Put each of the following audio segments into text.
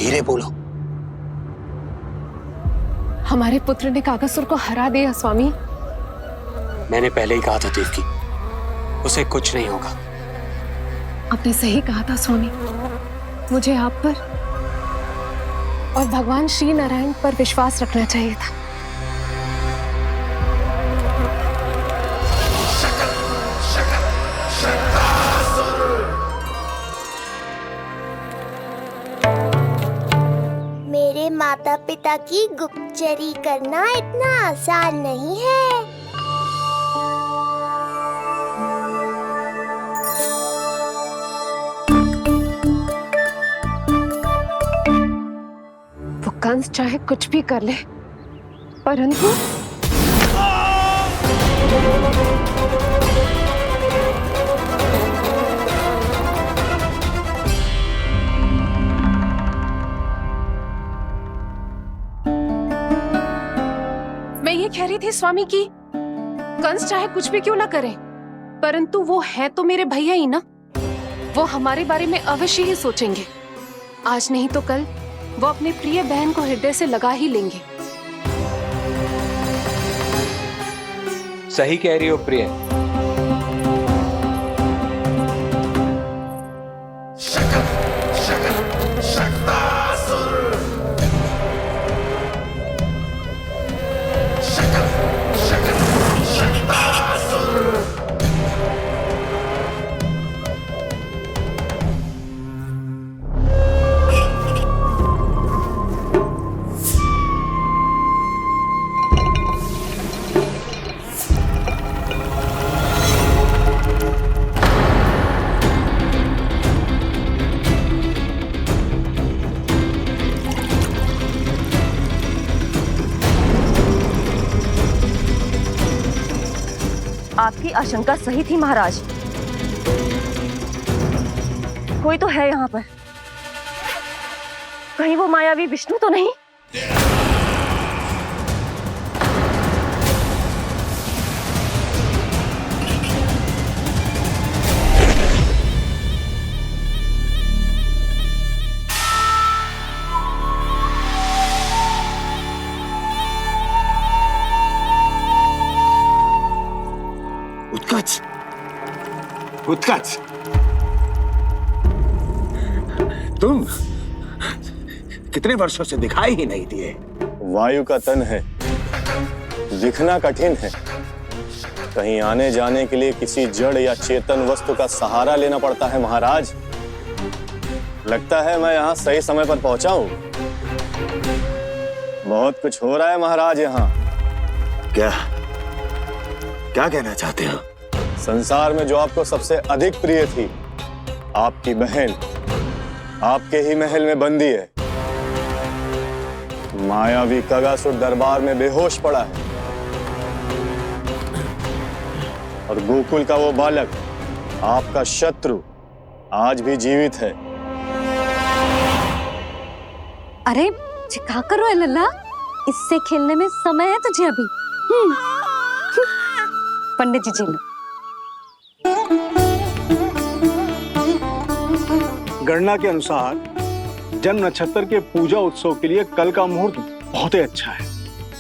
धीरे बोलो। हमारे पुत्र ने काकासुर को हरा दिया स्वामी। मैंने पहले ही कहा था देवकी, उसे कुछ नहीं होगा। आपने सही कहा था स्वामी। मुझे आप पर और भगवान श्री नारायण पर विश्वास रखना चाहिए था। मेरे माता पिता की गुप्तचरी करना इतना आसान नहीं है। वो कंस चाहे कुछ भी कर ले, परंतु मैं ये कह रही थी स्वामी कि कंस चाहे कुछ भी क्यों ना करे, परंतु वो है तो मेरे भैया ही ना। वो हमारे बारे में अवश्य ही सोचेंगे। आज नहीं तो कल वो अपनी प्रिय बहन को हृदय से लगा ही लेंगे। सही कह रही हो प्रिय। आपकी आशंका सही थी महाराज। कोई तो है यहाँ पर। कहीं वो मायावी विष्णु तो नहीं? उत्कच, उत्कच, तुम कितने वर्षों से दिखाई ही नहीं दिए। वायु का तन है, दिखना कठिन है। कहीं आने जाने के लिए किसी जड़ या चेतन वस्तु का सहारा लेना पड़ता है महाराज। लगता है मैं यहाँ सही समय पर पहुंचा हूँ। बहुत कुछ हो रहा है महाराज यहाँ। क्या क्या कहना चाहते हो? संसार में जो आपको सबसे अधिक प्रिय थी, आपकी बहन, आपके ही महल में बंदी है। मायावी कागासुर दरबार में बेहोश पड़ा है और गोकुल का वो बालक, आपका शत्रु, आज भी जीवित है। अरे क्या कर रहे हो लल्ला? इससे खेलने में समय है तुझे अभी। पंडित जी लो। गणना के अनुसार जन्म नक्षत्र के पूजा उत्सव के लिए कल का मुहूर्त बहुत ही अच्छा है,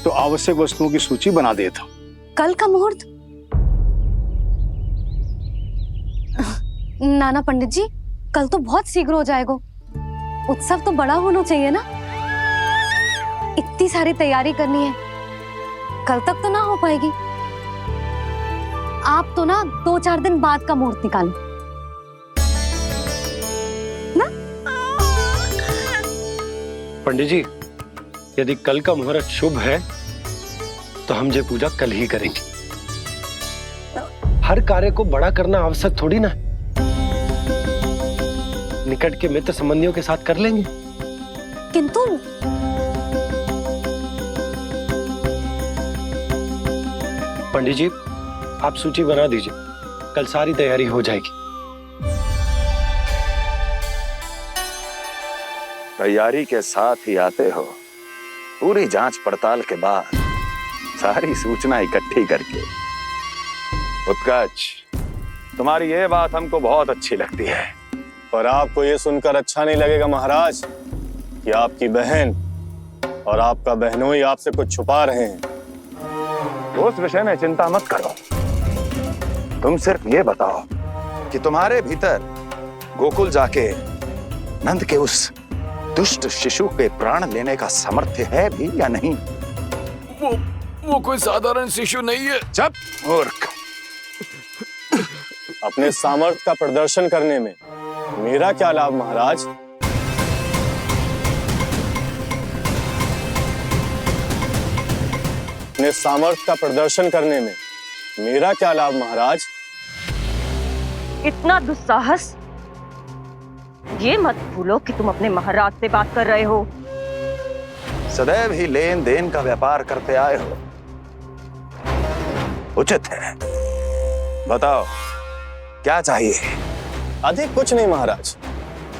तो आवश्यक वस्तुओं की सूची बना देता हूँ। कल का मुहूर्त? नाना पंडित जी, कल तो बहुत शीघ्र हो जाएगा। उत्सव तो बड़ा होना चाहिए ना। इतनी सारी तैयारी करनी है, कल तक तो ना हो पाएगी। आप तो ना 2-4 दिन बाद का मुहूर्त निकालो ना। पंडित जी, यदि कल का मुहूर्त शुभ है तो हम ये पूजा कल ही करेंगे। हर कार्य को बड़ा करना आवश्यक थोड़ी ना। निकट के मित्र संबंधियों के साथ कर लेंगे। किंतु पंडित जी, आप सूची बना दीजिए, कल सारी तैयारी हो जाएगी। तैयारी के साथ ही आते हो, पूरी जांच पड़ताल के बाद सारी सूचना इकट्ठी करके। उत्कच, तुम्हारी ये बात हमको बहुत अच्छी लगती है। पर आपको ये सुनकर अच्छा नहीं लगेगा महाराज। कि आपकी बहन और आपका बहनोई आपसे कुछ छुपा रहे हैं। उस विषय में चिंता मत करो, तुम सिर्फ ये बताओ कि तुम्हारे भीतर गोकुल जाके नंद के उस दुष्ट शिशु के प्राण लेने का सामर्थ्य है भी या नहीं? वो कोई साधारण शिशु नहीं है। चुप मूर्ख। अपने सामर्थ्य का प्रदर्शन करने में मेरा क्या लाभ महाराज? अपने सामर्थ्य का प्रदर्शन करने में मेरा क्या लाभ महाराज? इतना दुस्साहस! ये मत भूलो कि तुम अपने महाराज से बात कर रहे हो। सदैव ही लेन देन का व्यापार करते आए हो, उचित है। बताओ क्या चाहिए? अधिक कुछ नहीं महाराज,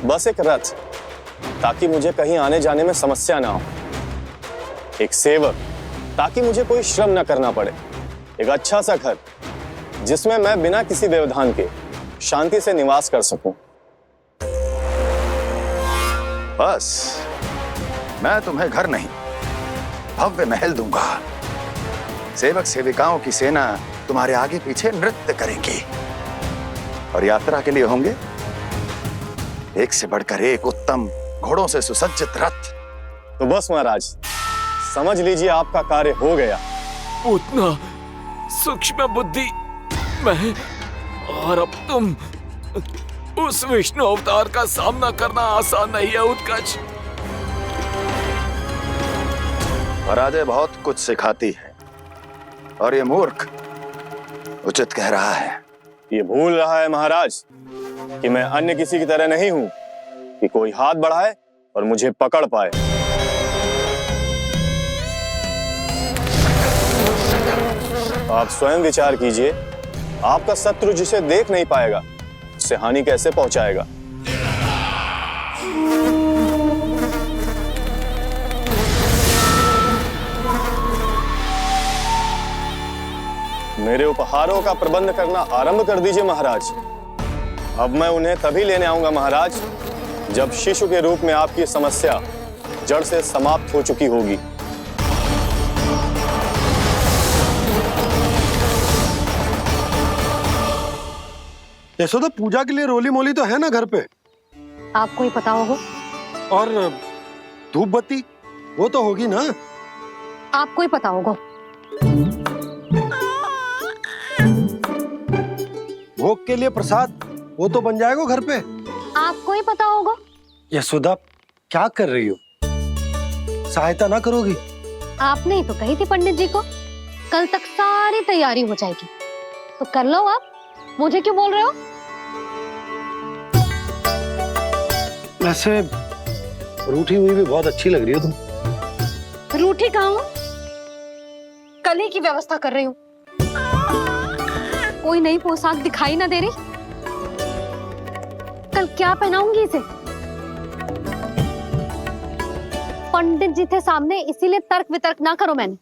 बस एक रथ, ताकि मुझे कहीं आने जाने में समस्या ना हो। एक सेवक, ताकि मुझे कोई श्रम ना करना पड़े। एक अच्छा सा घर, जिसमें मैं बिना किसी व्यवधान के शांति से निवास कर सकूं। बस, मैं तुम्हें घर नहीं, भव्य महल दूंगा। सेवक सेविकाओं की सेना तुम्हारे आगे पीछे नृत्य करेंगी और यात्रा के लिए होंगे एक से बढ़कर एक उत्तम घोड़ों से सुसज्जित रथ। तो बस महाराज, समझ लीजिए आपका कार्य हो गया। उतना सूक्ष्म बुद्धि मैं, और अब तुम, उस विष्णु अवतार का सामना करना आसान नहीं है उत्कर्ष। पराजय बहुत कुछ सिखाती है और ये मूर्ख उचित कह रहा है। ये भूल रहा है महाराज कि मैं अन्य किसी की तरह नहीं हूं कि कोई हाथ बढ़ाए और मुझे पकड़ पाए। आप स्वयं विचार कीजिए, आपका शत्रु जिसे देख नहीं पाएगा उससे हानि कैसे पहुंचाएगा? मेरे उपहारों का प्रबंध करना आरंभ कर दीजिए महाराज। अब मैं उन्हें तभी लेने आऊंगा महाराज, जब शिशु के रूप में आपकी समस्या जड़ से समाप्त हो चुकी होगी। यशोदा, पूजा के लिए रोली मोली तो है ना घर पे? आपको ही पता होगा। और धूप बत्ती वो तो होगी ना? आपको ही पता होगा। भोग के लिए प्रसाद वो तो बन जाएगा घर पे? आपको ही पता होगा। यशोदा, क्या कर रही हो? सहायता ना करोगी? आपने ही तो कही थी पंडित जी को, कल तक सारी तैयारी हो जाएगी, तो कर लो आप। मुझे क्यों बोल रहे हो? वैसे रूठी हुई भी बहुत अच्छी लग रही हो तुम। रूठी कहाँ हूँ? कल ही की व्यवस्था कर रही हूँ। कोई नई पोशाक दिखाई ना दे रही? कल क्या पहनाऊंगी इसे? पंडित जी थे सामने, इसीलिए तर्क वितर्क ना करो। मैंने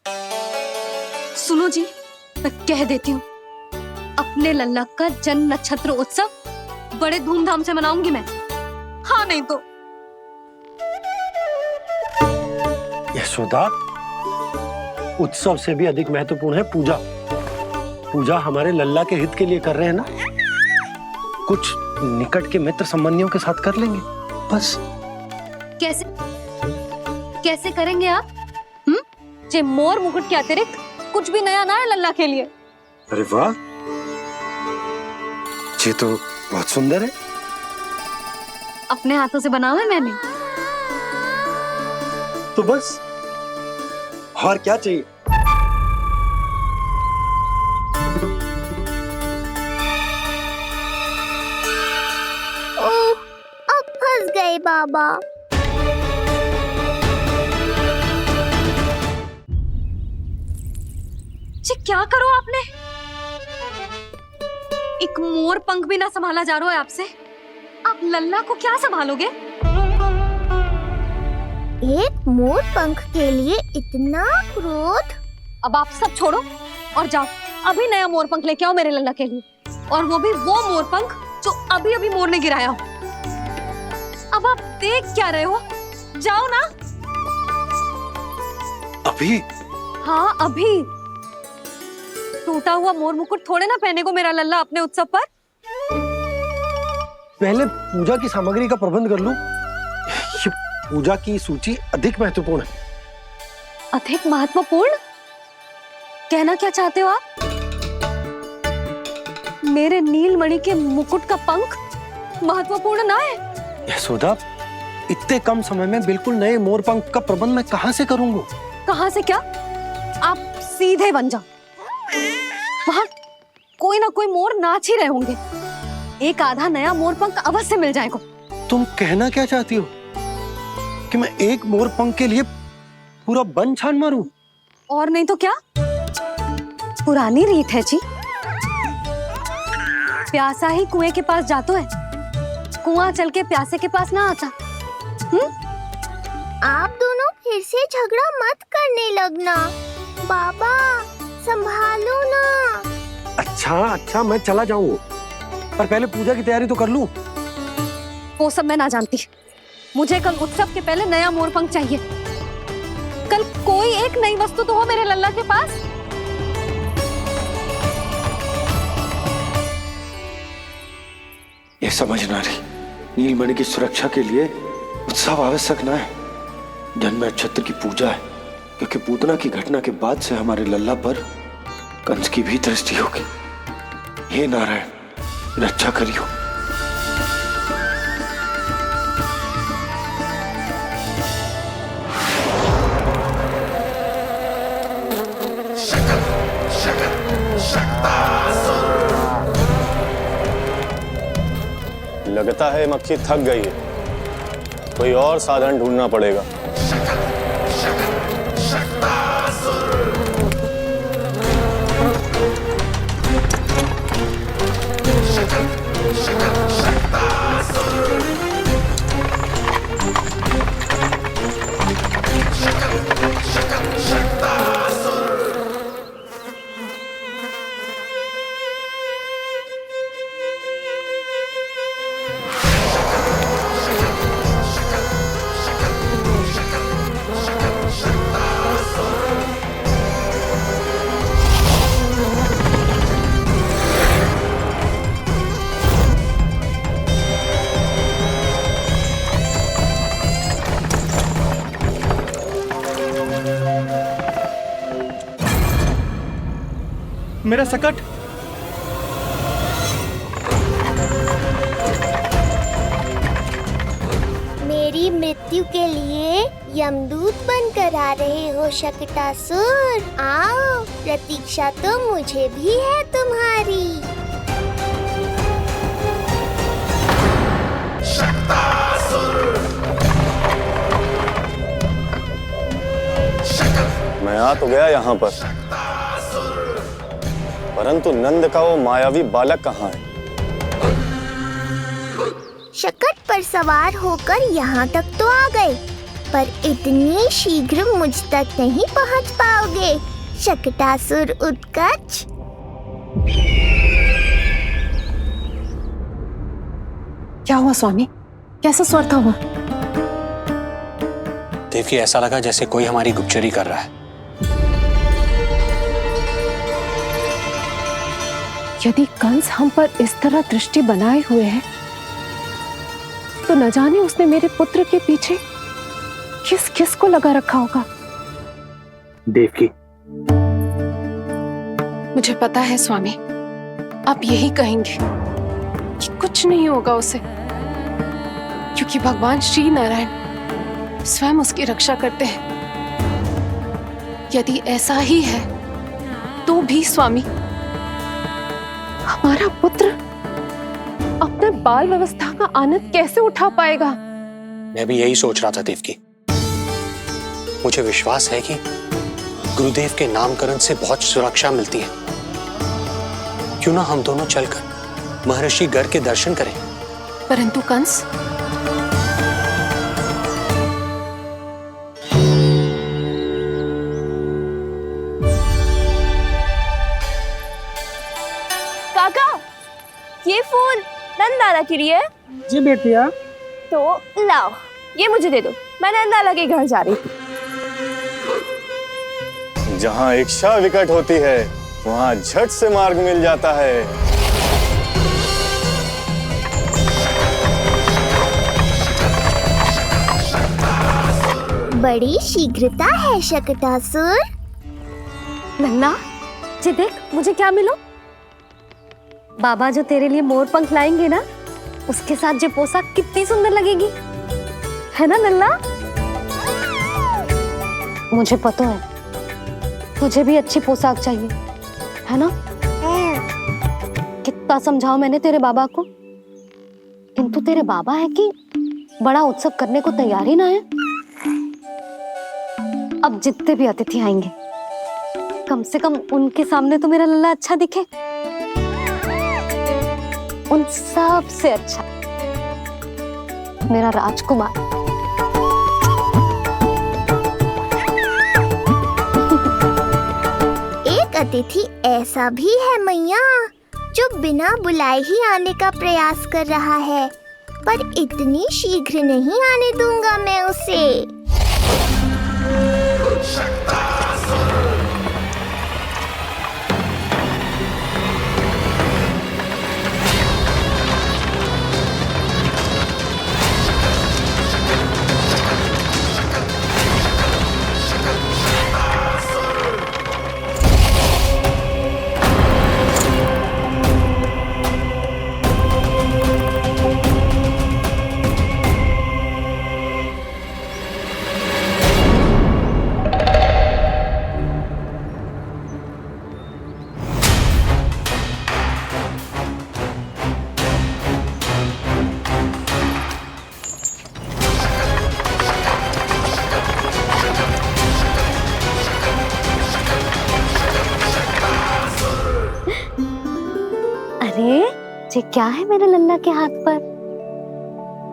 सुनो जी, मैं कह देती हूँ, अपने लल्ला का जन्म नक्षत्र उत्सव बड़े धूमधाम से मनाऊंगी मैं। हाँ नहीं तो। यशोदा, उत्सव से भी अधिक महत्वपूर्ण है पूजा। पूजा हमारे लल्ला के हित के लिए कर रहे हैं ना, कुछ निकट के मित्र संबंधियों के साथ कर लेंगे बस। कैसे कैसे करेंगे आप? जे मोर मुकुट के अतिरिक्त कुछ भी नया ना है लल्ला के लिए। अरे वाह, ये तो बहुत सुंदर है। अपने हाथों से बनाया है मैंने। तो बस, और क्या चाहिए? ओह, अब फंस गए बाबा। जी क्या करो आपने? एक मोर पंख भी ना संभाला जा रहा है आपसे। आप लल्ला को क्या संभालोगे? एक मोर पंख के लिए इतना क्रोध? अब आप सब छोड़ो और जाओ, अभी नया मोर पंख लेके आओ मेरे लल्ला के लिए, और वो भी वो मोर पंख जो अभी अभी मोर ने गिराया हो। अब आप देख क्या रहे हो? जाओ ना। अभी? हाँ अभी। टूटा हुआ मोर मुकुट थोड़े ना पहने को मेरा लल्ला अपने उत्सव पर। पहले पूजा की सामग्री का प्रबंध कर लूं। ये पूजा की सूची अधिक महत्वपूर्ण है। अधिक महत्वपूर्ण? कहना क्या चाहते हो आप? मेरे नीलमणि के मुकुट का पंख महत्वपूर्ण ना है? यशोदा, इतने कम समय में बिल्कुल नए मोर पंख का प्रबंध मैं कहां से करूंगा? कहां से क्या? आप सीधे बन जाओ। वहां कोई ना कोई मोर नाच ही रहे होंगे। एक आधा नया मोर पंख अवश्य मिल जाएगा। तुम कहना क्या चाहती हो कि मैं एक मोर पंख के लिए पूरा वन छान मारूं? और नहीं तो क्या, पुरानी रीत है जी। प्यासा ही कुएं के पास जातो है, कुआं चल के प्यासे के पास ना आता। आप दोनों फिर से झगड़ा मत करने लगना। बाबा संभालो ना। अच्छा मैं चला जाऊंगा, पर पहले पूजा की तैयारी तो कर लूं। वो सब मैं ना जानती। मुझे कल उत्सव के पहले नया मोर पंख चाहिए। कल कोई एक नई वस्तु तो हो मेरे लल्ला के पास। ये समझ ना रही, नीलमणि की सुरक्षा के लिए उत्सव आवश्यक ना है, जन्म नक्षत्र की पूजा है, क्योंकि पूतना की घटना के बाद से हमारे लल्ला पर कंस की भी दृष्टि होगी। हे नारायण, रक्षा करियो। लगता है मक्खी थक गई है, कोई और साधन ढूंढना पड़ेगा। मेरा सकट। मेरी मृत्यु के लिए यमदूत बनकर आ रहे हो शकटासुर। आओ, प्रतीक्षा तो मुझे भी है तुम्हारी। मैं आ तो गया यहाँ पर, परंतु नंद का वो मायावी बालक कहाँ है? शकट पर सवार होकर यहाँ तक तो आ गए, पर इतनी शीघ्र मुझ तक नहीं पहुँच पाओगे शकटासुर उत्कच। क्या हुआ स्वामी? कैसा स्वर था हुआ? देवकी, ऐसा लगा जैसे कोई हमारी गुप्तचरी कर रहा है। यदि कंस हम पर इस तरह दृष्टि बनाए हुए है, तो न जाने उसने मेरे पुत्र के पीछे किस किस को लगा रखा होगा। देवकी, मुझे पता है स्वामी, आप यही कहेंगे कि कुछ नहीं होगा उसे, क्योंकि भगवान श्री नारायण स्वयं उसकी रक्षा करते हैं। यदि ऐसा ही है तो भी स्वामी, हमारा पुत्र अपने बाल व्यवस्था का आनंद कैसे उठा पाएगा? मैं भी यही सोच रहा था देवकी। मुझे विश्वास है कि गुरुदेव के नामकरण से बहुत सुरक्षा मिलती है। क्यों ना हम दोनों चलकर महर्षि गर्ग के दर्शन करें? परंतु कंस, काका, ये फूल नंदारा के लिए है। जी बेटिया। तो लाओ, ये मुझे दे दो, मैं नंदा के घर जा रही थी। जहाँ इच्छा विकट होती है वहाँ झट से मार्ग मिल जाता है। बड़ी शीघ्रता है शकटासुर। नन्ना, जी देख मुझे क्या मिलो। बाबा जो तेरे लिए मोर पंख लाएंगे ना, उसके साथ जो पोशाक कितनी सुंदर लगेगी, है ना नन्ना? मुझे पता है तुझे भी अच्छी पोशाक चाहिए, है ना? कितना समझाओ मैंने तेरे बाबा को, किंतु तेरे बाबा है कि बड़ा उत्सव करने को तैयार ही ना है। अब जितने भी अतिथि आएंगे कम से कम उनके सामने तो मेरा लल्ला अच्छा दिखे, उन सब से अच्छा मेरा राजकुमार। एक अतिथि ऐसा भी है मैया जो बिना बुलाए ही आने का प्रयास कर रहा है, पर इतनी शीघ्र नहीं आने दूंगा मैं उसे। अरे ये क्या है मेरे लल्ला के हाथ पर?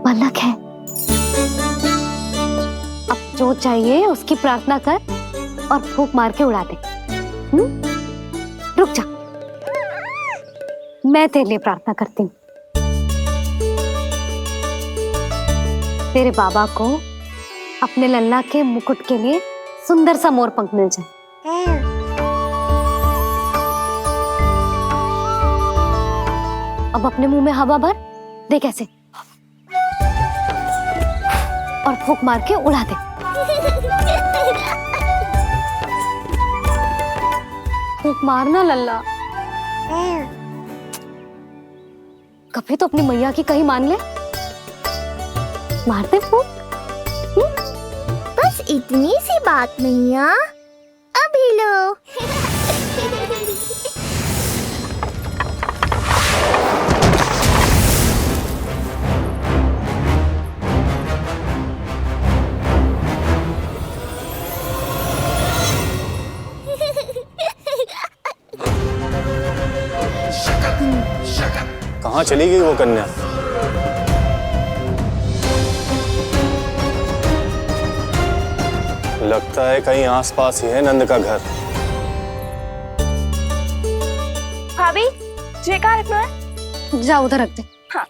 पलक है। अब जो चाहिए उसकी प्रार्थना कर और फूंक मार के उड़ा दे। रुक जा, मैं तेरे लिए प्रार्थना करती हूँ। तेरे बाबा को अपने लल्ला के मुकुट के लिए सुंदर सा मोर पंख मिल जाए। अब अपने मुंह में हवा भर दे कैसे, और फूंक मार के उड़ा दे। फूंक मारना लल्ला, कभी तो अपनी मैया की कहीं मान ले। मारते फूंक। बस इतनी सी बात मैया, अभी लो। कहाँ चली गई वो कन्या? लगता है कहीं आसपास ही है नंद का घर। भाभी, तुझे कहाँ रखना है? जा उधर रख दे। हाँ।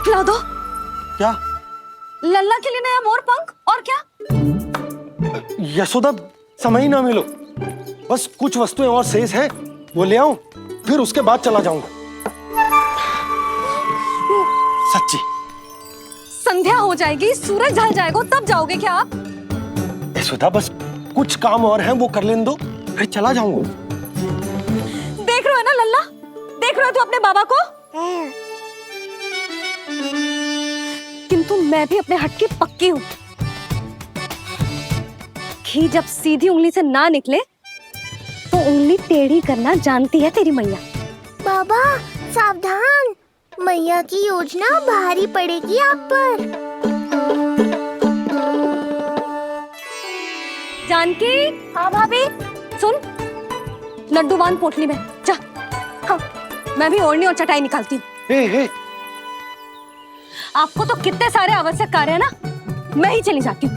खिला दो। क्या? लल्ला के लिए नया मोर पंख, और क्या? यशोदा, समय ही ना मिलो, बस कुछ वस्तुएं और शेष है, वो ले आऊं, फिर उसके बाद चला जाऊंगा। सच्ची। संध्या हो जाएगी, सूरज ढल जाएगा, तब जाओगे क्या आप? यशोदा, बस कुछ काम और हैं, वो कर लेने दो, फिर चला जाऊंगा। देख रहे हो ना लल्ला, देख रहे हो तू अपने बाबा को? किंतु मैं भी अपने हट की पक्की हूँ। घी जब सीधी उंगली से ना निकले तो उंगली टेढ़ी करना जानती है तेरी मैया। बाबा सावधान, मैया की योजना भारी पड़ेगी आप पर। जानकी। हाँ भाभी। सुन, लड्डू बांध पोटली में, जा। हाँ, मैं भी ओढ़नी और चटाई निकालती हूँ। आपको तो कितने सारे आवश्यक कार्य है ना, मैं ही चली जाती हूँ।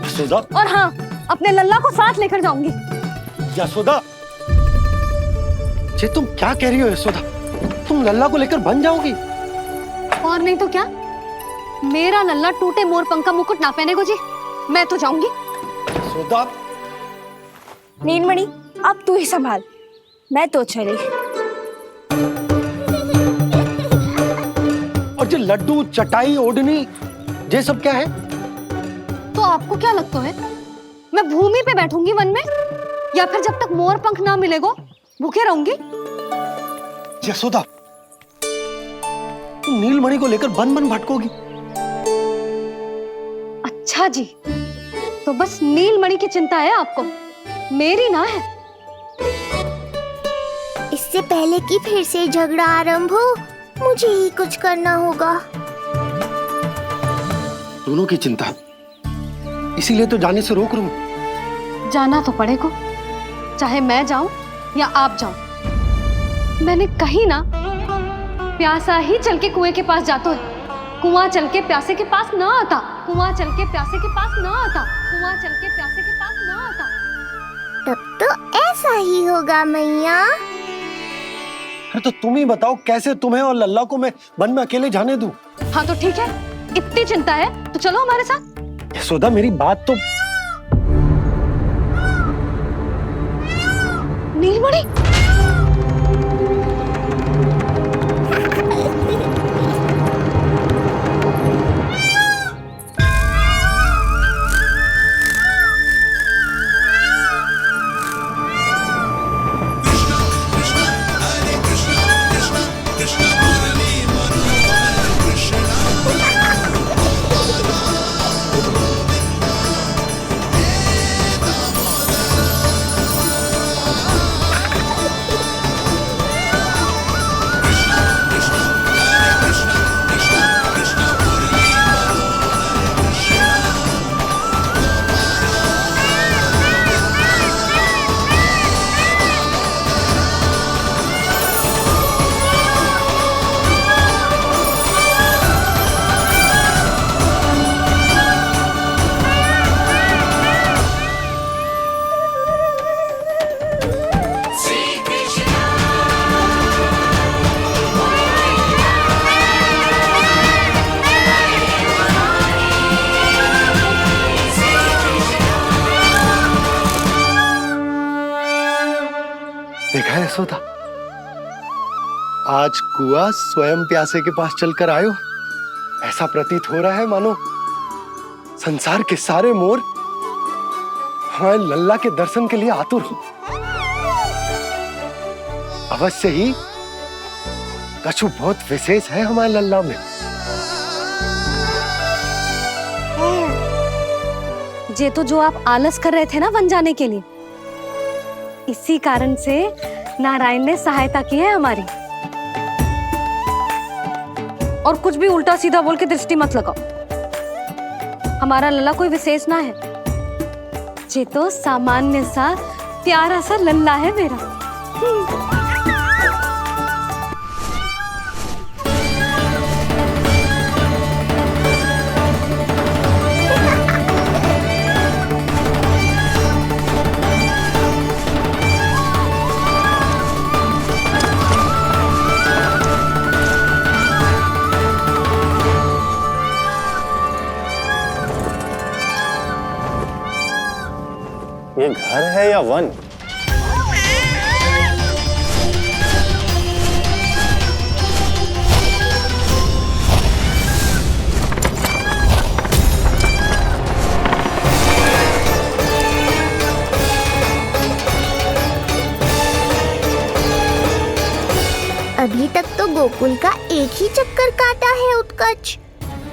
यशोदा। और हाँ, अपने लल्ला को साथ लेकर जाऊंगी। यशोदा, ये तुम क्या कह रही हो यशोदा? तुम लल्ला को लेकर बन जाओगी? और नहीं तो क्या, मेरा लल्ला टूटे मोर पंख का मुकुट ना पहने को जी, मैं तो जाऊंगी। यशोदा, नीलमणि अब तू ही संभाल, मैं तो चली। और जो लड्डू, चटाई, ओढ़नी, ये सब क्या है? तो आपको क्या लगता है मैं भूमि पे बैठूंगी वन में, या फिर जब तक मोर पंख ना मिलेगो भूखे रहूंगी? यशोदा, तुम नीलमणि को लेकर बन बन भटकोगी। अच्छा जी, तो बस नीलमणि की चिंता है आपको, मेरी ना है। इससे पहले कि फिर से झगड़ा आरंभ हो, मुझे ही कुछ करना होगा। दोनों की चिंता, इसीलिए तो जाने से रोक रहा हूं। जाना तो पड़ेगा, चाहे मैं जाऊं या आप जाओ। मैंने कहीं ना प्यासा ही चल के कुएं के पास जाता है, कुआं चल के प्यासे के पास ना आता, कुआं चल के प्यासे के पास ना आता, कुआं चल के प्यासे के पास ना आता। तब तो ऐसा ही होगा मैया। अरे तो तुम ही बताओ, कैसे तुम्हें और लल्ला को मैं वन में अकेले जाने दूं? हाँ तो ठीक है, इतनी चिंता है तो चलो हमारे साथ। यशोदा, मेरी बात तो। नीलमणि, देखा है यशोदा, आज कुआं स्वयं प्यासे के पास चलकर आयो। ऐसा प्रतीत हो रहा है मानो संसार के सारे मोर हमारे लल्ला के दर्शन के लिए आतुर हो। अवश्य ही कछु बहुत विशेष है हमारे लल्ला में। ये तो जो आप आलस कर रहे थे ना वन जाने के लिए, इसी कारण से नारायण ने सहायता की है हमारी। और कुछ भी उल्टा सीधा बोल के दृष्टि मत लगाओ, हमारा लल्ला कोई विशेष ना है, ये तो सामान्य सा प्यारा सा लल्ला है मेरा। ये घर है या वन? अभी तक तो गोकुल का एक ही चक्कर काटा है उत्कर्ष।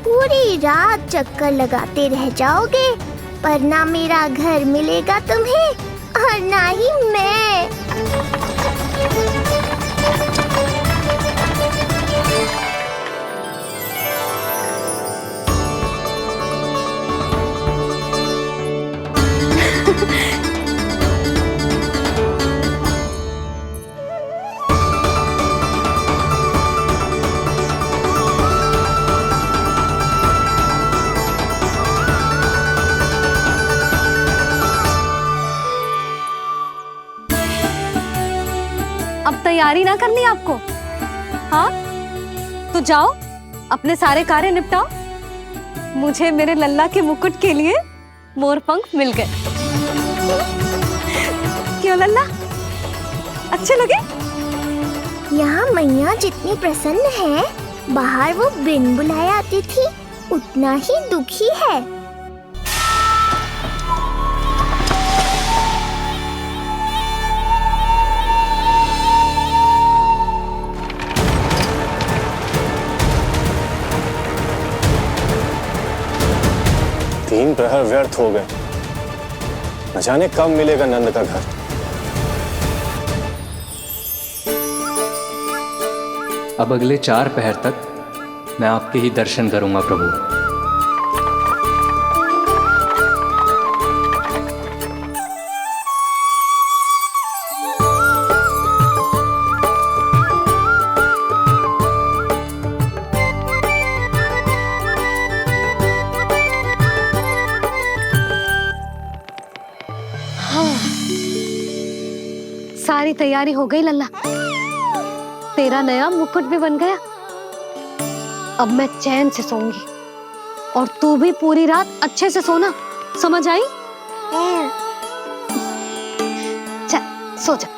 पूरी रात चक्कर लगाते रह जाओगे, पर ना मेरा घर मिलेगा तुम्हें और ना ही मैं। अब तैयारी ना करनी आपको? हाँ, तो जाओ अपने सारे कार्य निपटाओ। मुझे मेरे लल्ला के मुकुट के लिए मोरपंख मिल गए। क्यों लल्ला, अच्छे लगे? यहाँ मैया जितनी प्रसन्न है, बाहर वो बिन बुलाए आती थी उतना ही दुखी है। तीन प्रहर व्यर्थ हो गए। न जाने कब मिलेगा नंद का घर। अब अगले 4 पहर तक मैं आपके ही दर्शन करूंगा प्रभु। सारी तैयारी हो गई लल्ला, तेरा नया मुकुट भी बन गया। अब मैं चैन से सोऊंगी और तू भी पूरी रात अच्छे से सोना, समझ आई? चल सो जा।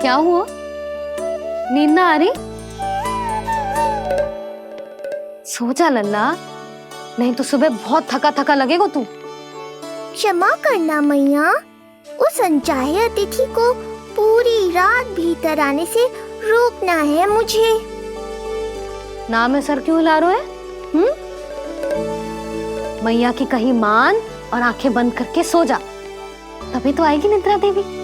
क्या हुआ, नींद ना आ रही? सो जा लल्ला, नहीं तो सुबह बहुत थका थका लगेगा तू। क्षमा करना मैया, उस अनचाहे अतिथि को पूरी रात भीतर आने से रोकना है मुझे। ना में सर क्यों हिला रहे हैं? मैया की कहीं मान और आंखें बंद करके सो जा, तभी तो आएगी निद्रा देवी।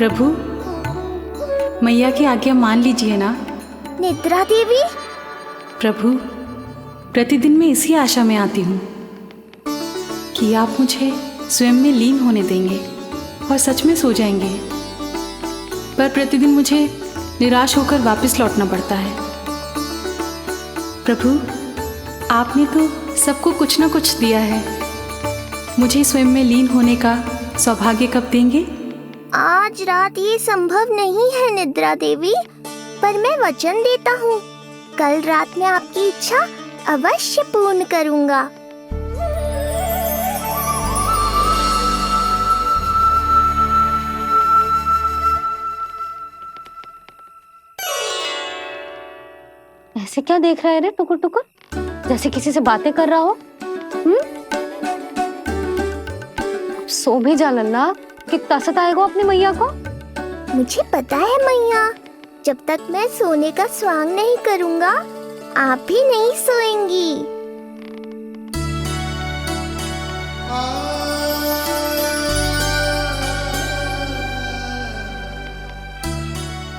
प्रभु, मैया की आज्ञा मान लीजिए ना। निद्रा देवी? प्रभु, प्रतिदिन मैं इसी आशा में आती हूँ कि आप मुझे स्वयं में लीन होने देंगे और सच में सो जाएंगे, पर प्रतिदिन मुझे निराश होकर वापस लौटना पड़ता है। प्रभु, आपने तो सबको कुछ ना कुछ दिया है, मुझे स्वयं में लीन होने का सौभाग्य कब देंगे? आज रात ये संभव नहीं है निद्रा देवी, पर मैं वचन देता हूँ कल रात में आपकी इच्छा अवश्य पूर्ण करूँगा। ऐसे क्या देख रहा है रे टुकुर टुकुर, जैसे किसी से बातें कर रहा हो? सो भी जा लल्ला, कितना सताएगा अपनी मैया को। मुझे पता है मैया, जब तक मैं सोने का स्वांग नहीं करूँगा आप भी नहीं सोएंगी।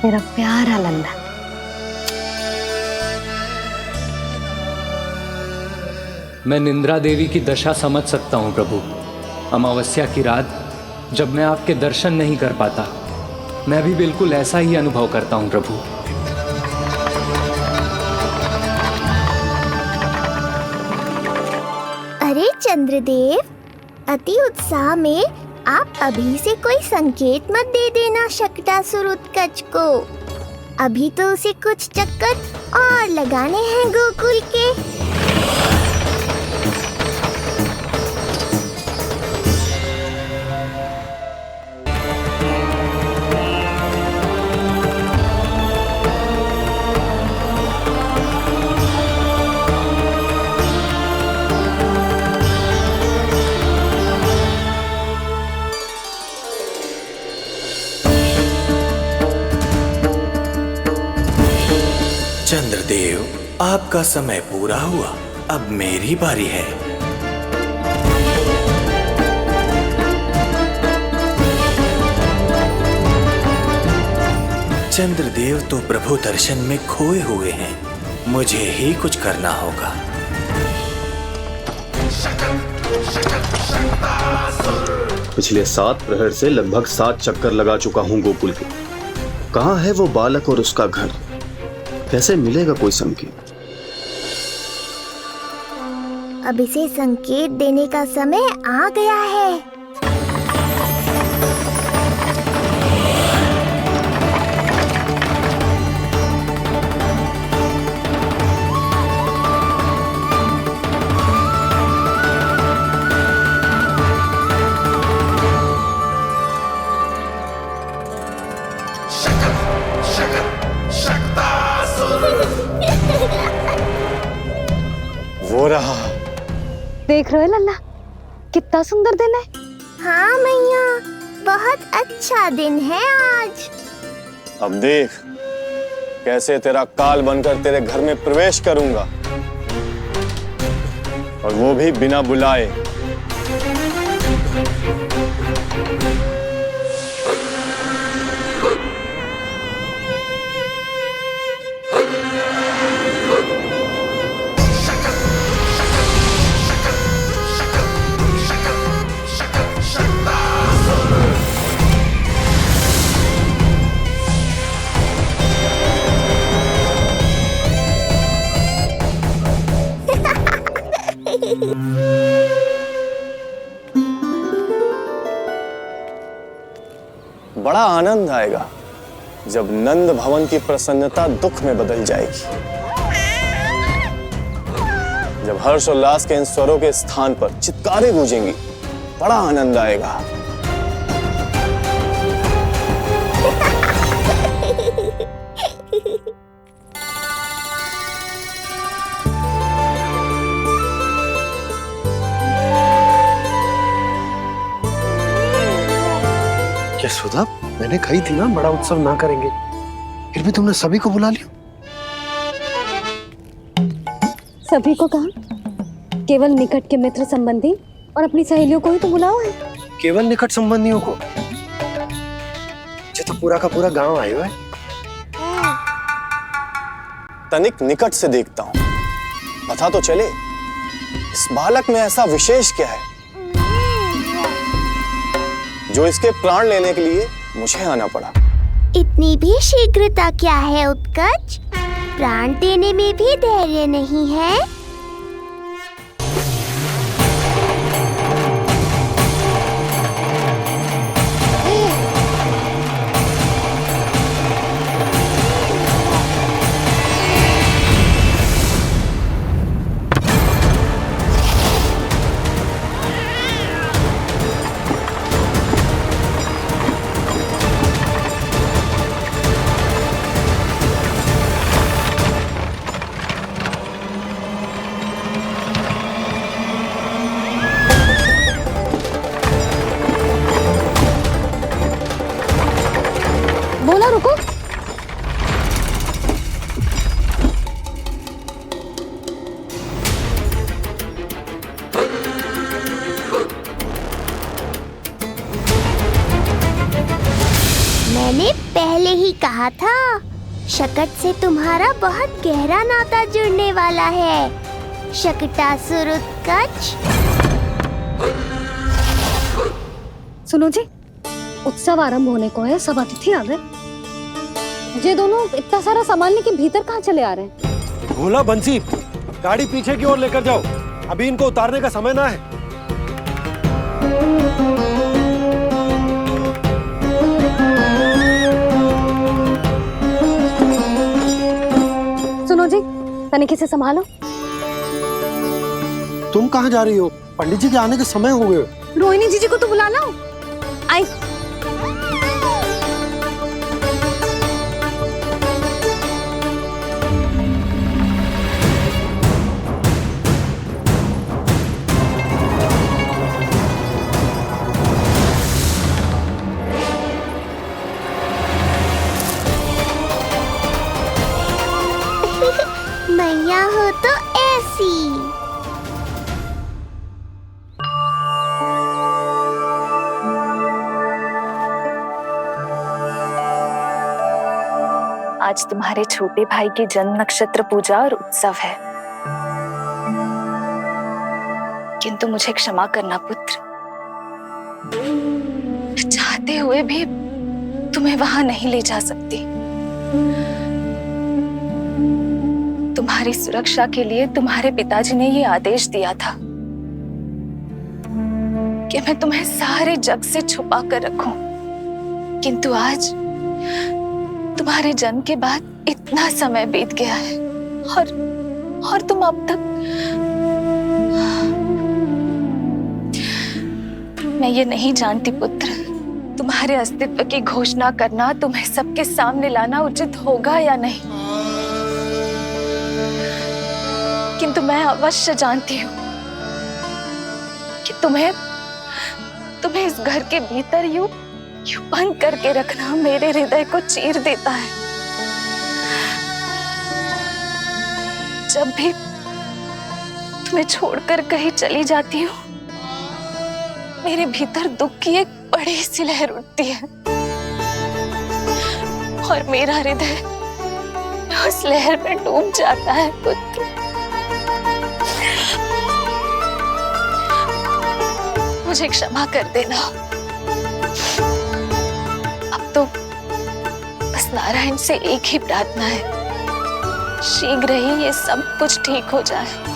मेरा प्यारा लल्ला। मैं निंद्रा देवी की दशा समझ सकता हूँ प्रभु। अमावस्या की रात जब मैं आपके दर्शन नहीं कर पाता, मैं भी बिल्कुल ऐसा ही अनुभव करता हूँ प्रभु। अरे चंद्रदेव, अति उत्साह में आप अभी से कोई संकेत मत दे देना शकटासुर उत्कच को। अभी तो उसे कुछ चक्कर और लगाने हैं गोकुल के। चंद्रदेव, आपका समय पूरा हुआ, अब मेरी बारी है। चंद्रदेव तो प्रभु दर्शन में खोए हुए हैं, मुझे ही कुछ करना होगा। पिछले 7 प्रहर से लगभग 7 चक्कर लगा चुका हूं गोकुल के। कहाँ है वो बालक और उसका घर? कैसे मिलेगा कोई संकेत? अब इसे संकेत देने का समय आ गया है। वो रहा। देख रहे हो लल्ला, कितना सुंदर दिन है। हाँ मैया, बहुत अच्छा दिन है आज। अब देख कैसे तेरा काल बनकर तेरे घर में प्रवेश करूंगा, और वो भी बिना बुलाए। बड़ा आनंद आएगा जब नंद भवन की प्रसन्नता दुख में बदल जाएगी, जब हर्षोल्लास के इन स्वरों के स्थान पर चित्कारें गूंजेंगी। बड़ा आनंद आएगा। यशोदा, मैंने कही थी ना बड़ा उत्सव ना करेंगे, फिर भी तुमने सभी को बुला लिया। सभी को कहा? केवल निकट के मित्र संबंधी और अपनी सहेलियों को ही तो बुलाओ है। केवल निकट संबंधियों को? ये तो पूरा का पूरा गांव आया हुआ है। तनिक निकट से देखता हूं, पता तो चले इस बालक में ऐसा विशेष क्या है जो इसके प्राण लेने के लिए मुझे आना पड़ा। इतनी भी शीघ्रता क्या है उत्कच? प्राण देने में भी धैर्य नहीं है। बोला रुको। मैंने पहले ही कहा था, शकट से तुम्हारा बहुत गहरा नाता जुड़ने वाला है। शकटासुर उत्कच। सुनो जी, उत्सव आरंभ होने को है, सब अतिथि आ गए। ये दोनों इतना सारा सामान लेके भीतर कहाँ चले आ रहे हैं? भोला, बंसी, गाड़ी पीछे की ओर लेकर जाओ, अभी इनको उतारने का समय ना है। सुनो जी, तनिक से संभालो। तुम कहाँ जा रही हो? पंडित जी के आने के समय हो गए। रोहिणी जी को तो बुला लो। आई। मैया हो तो ऐसी। आज तुम्हारे छोटे भाई की जन्म नक्षत्र पूजा और उत्सव है। किंतु मुझे क्षमा करना पुत्र, चाहते हुए भी तुम्हें वहां नहीं ले जा सकती। तुम्हारी सुरक्षा के लिए तुम्हारे पिताजी ने ये आदेश दिया था कि मैं तुम्हें सारे जग से छुपा कर रखूं, किंतु आज तुम्हारे जन्म के बाद इतना समय बीत गया है और तुम अब तक। मैं ये नहीं जानती पुत्र, तुम्हारे अस्तित्व की घोषणा करना, तुम्हें सबके सामने लाना उचित होगा या नहीं, किंतु मैं अवश्य जानती हूँ कि तुम्हें इस घर के भीतर यूं बंद करके रखना मेरे हृदय को चीर देता है। जब भी तुम्हें छोड़कर कहीं चली जाती हूँ, मेरे भीतर दुख की एक बड़ी सी लहर उठती है और मेरा हृदय उस लहर में डूब जाता है पुत्र। मुझे क्षमा कर देना। अब तो बस नारायण से एक ही प्रार्थना है, शीघ्र ही ये सब कुछ ठीक हो जाए।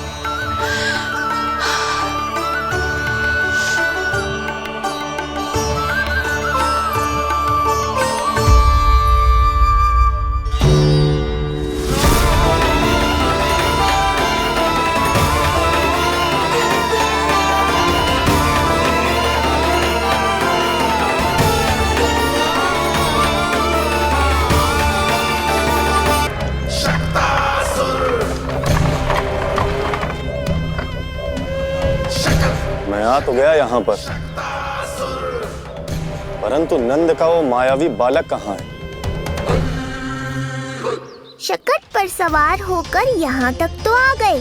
मैं आ तो गया यहाँ पर, परंतु नंद का वो मायावी बालक कहाँ है? शकट पर सवार होकर यहाँ तक तो आ गए,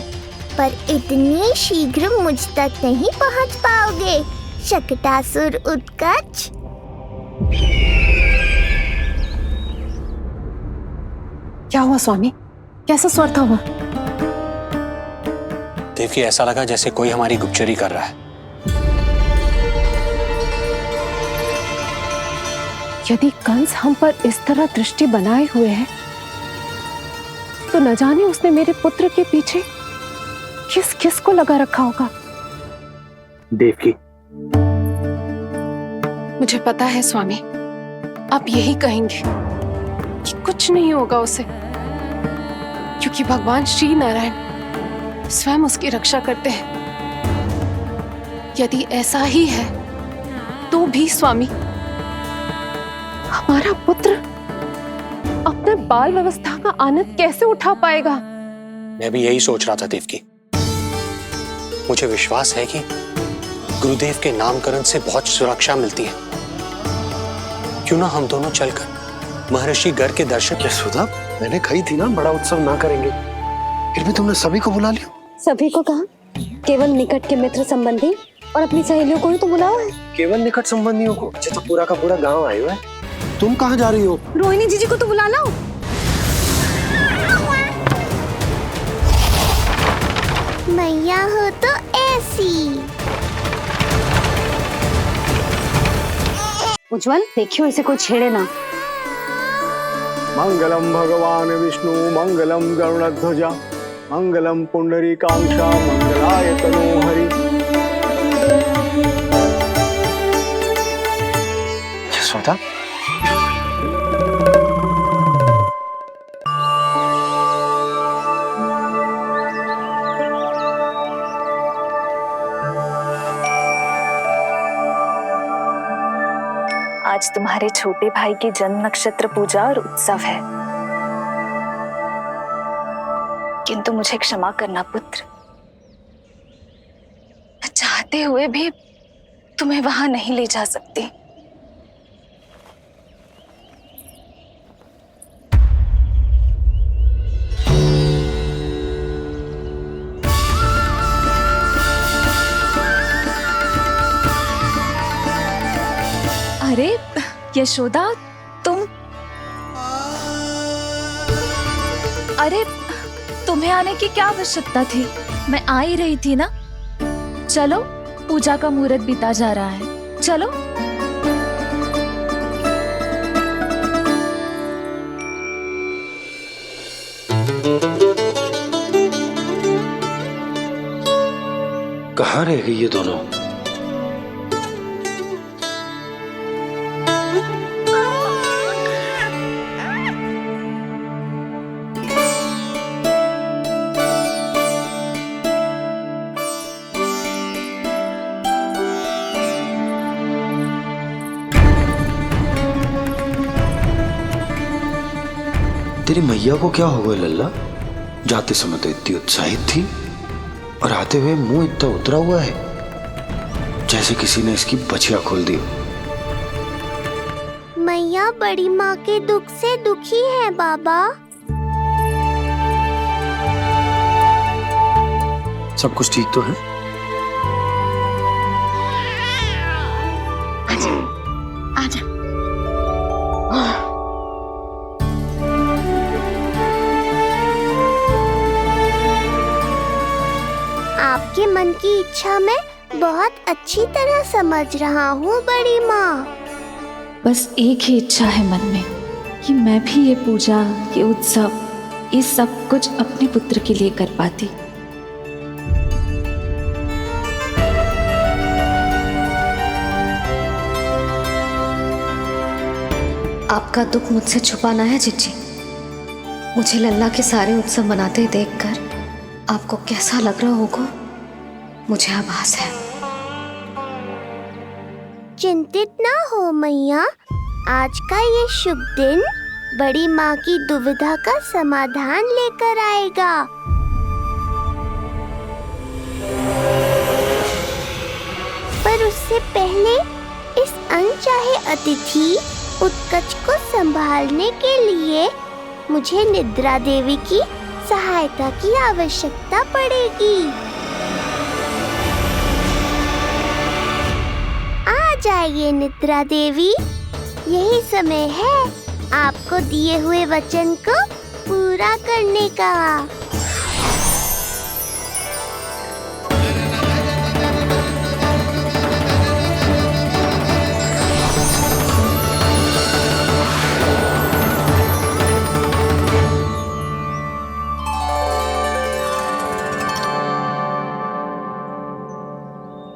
पर इतनी शीघ्र मुझ तक नहीं पहुँच पाओगे शकटासुर उत्कच। क्या हुआ स्वामी, कैसा स्वर था वो? देवकी, ऐसा लगा जैसे कोई हमारी गुप्तचरी कर रहा है। यदि कंस हम पर इस तरह दृष्टि बनाए हुए है, तो न जाने उसने मेरे पुत्र के पीछे किस किस को लगा रखा होगा। देवकी, मुझे पता है स्वामी, आप यही कहेंगे कि कुछ नहीं होगा उसे, क्योंकि भगवान श्री नारायण स्वयं उसकी रक्षा करते हैं। यदि ऐसा ही है तो भी स्वामी, हमारा पुत्र अपने बाल व्यवस्था का आनंद कैसे उठा पाएगा? मैं भी यही सोच रहा था देवकी। मुझे विश्वास है कि गुरुदेव के नामकरण से बहुत सुरक्षा मिलती है। क्यों ना हम दोनों चलकर महर्षि गर के दर्शन। यशोदा, मैंने कही थी ना बड़ा उत्सव ना करेंगे, फिर भी तुमने सभी को बुला लिया। सभी को कहा? केवल निकट के मित्र संबंधी और अपनी सहेलियों को ही तो बुलाओ है। केवल निकट संबंधियों को? तो पूरा का पूरा गांव आया हुआ है। तुम कहाँ जा रही हो? रोहिणी जीजी को तो बुला लो। मैया हो तो ऐसी। उज्जवल, देखियो इसे कोई छेड़े ना। मंगलम भगवान विष्णु, मंगलम गरुड़ध्वजा, मंगलम पुंडरीकाक्षा, मंगलाय तनोहरि। यशोदा, आज तुम्हारे छोटे भाई की जन्म नक्षत्र पूजा और उत्सव है, किंतु मुझे क्षमा करना पुत्र, चाहते हुए भी तुम्हें वहां नहीं ले जा सकती। अरे यशोदा, तुम? अरे तुम्हें आने की क्या आवश्यकता थी? मैं आ ही रही थी ना। चलो, पूजा का मुहूर्त बीता जा रहा है, चलो। कहाँ रह गई ये दोनों? तेरी मैया को क्या हो गया लल्ला? जाते समय तो इतनी उत्साहित थी और आते हुए मुंह इतना उतरा हुआ है जैसे किसी ने इसकी बचिया खोल दी। मैया बड़ी माँ के दुख से दुखी है बाबा। सब कुछ ठीक तो है? आजा। आपके मन की इच्छा मैं बहुत अच्छी तरह समझ रहा हूँ बड़ी माँ। बस एक ही इच्छा है मन में कि मैं भी ये पूजा, ये उत्सव, ये सब कुछ अपने पुत्र के लिए कर पाती। आपका दुख मुझसे छुपाना है जिज्जी। मुझे लल्ला के सारे उत्सव मनाते देखकर आपको कैसा लग रहा होगा, मुझे आभास है। चिंतित ना हो मैया, आज का ये शुभ दिन बड़ी माँ की दुविधा का समाधान लेकर आएगा। पर उससे पहले इस अनचाहे अतिथि उत्कच को संभालने के लिए मुझे निद्रा देवी की सहायता की आवश्यकता पड़ेगी। आ जाइए निद्रा देवी, यही समय है आपको दिए हुए वचन को पूरा करने का।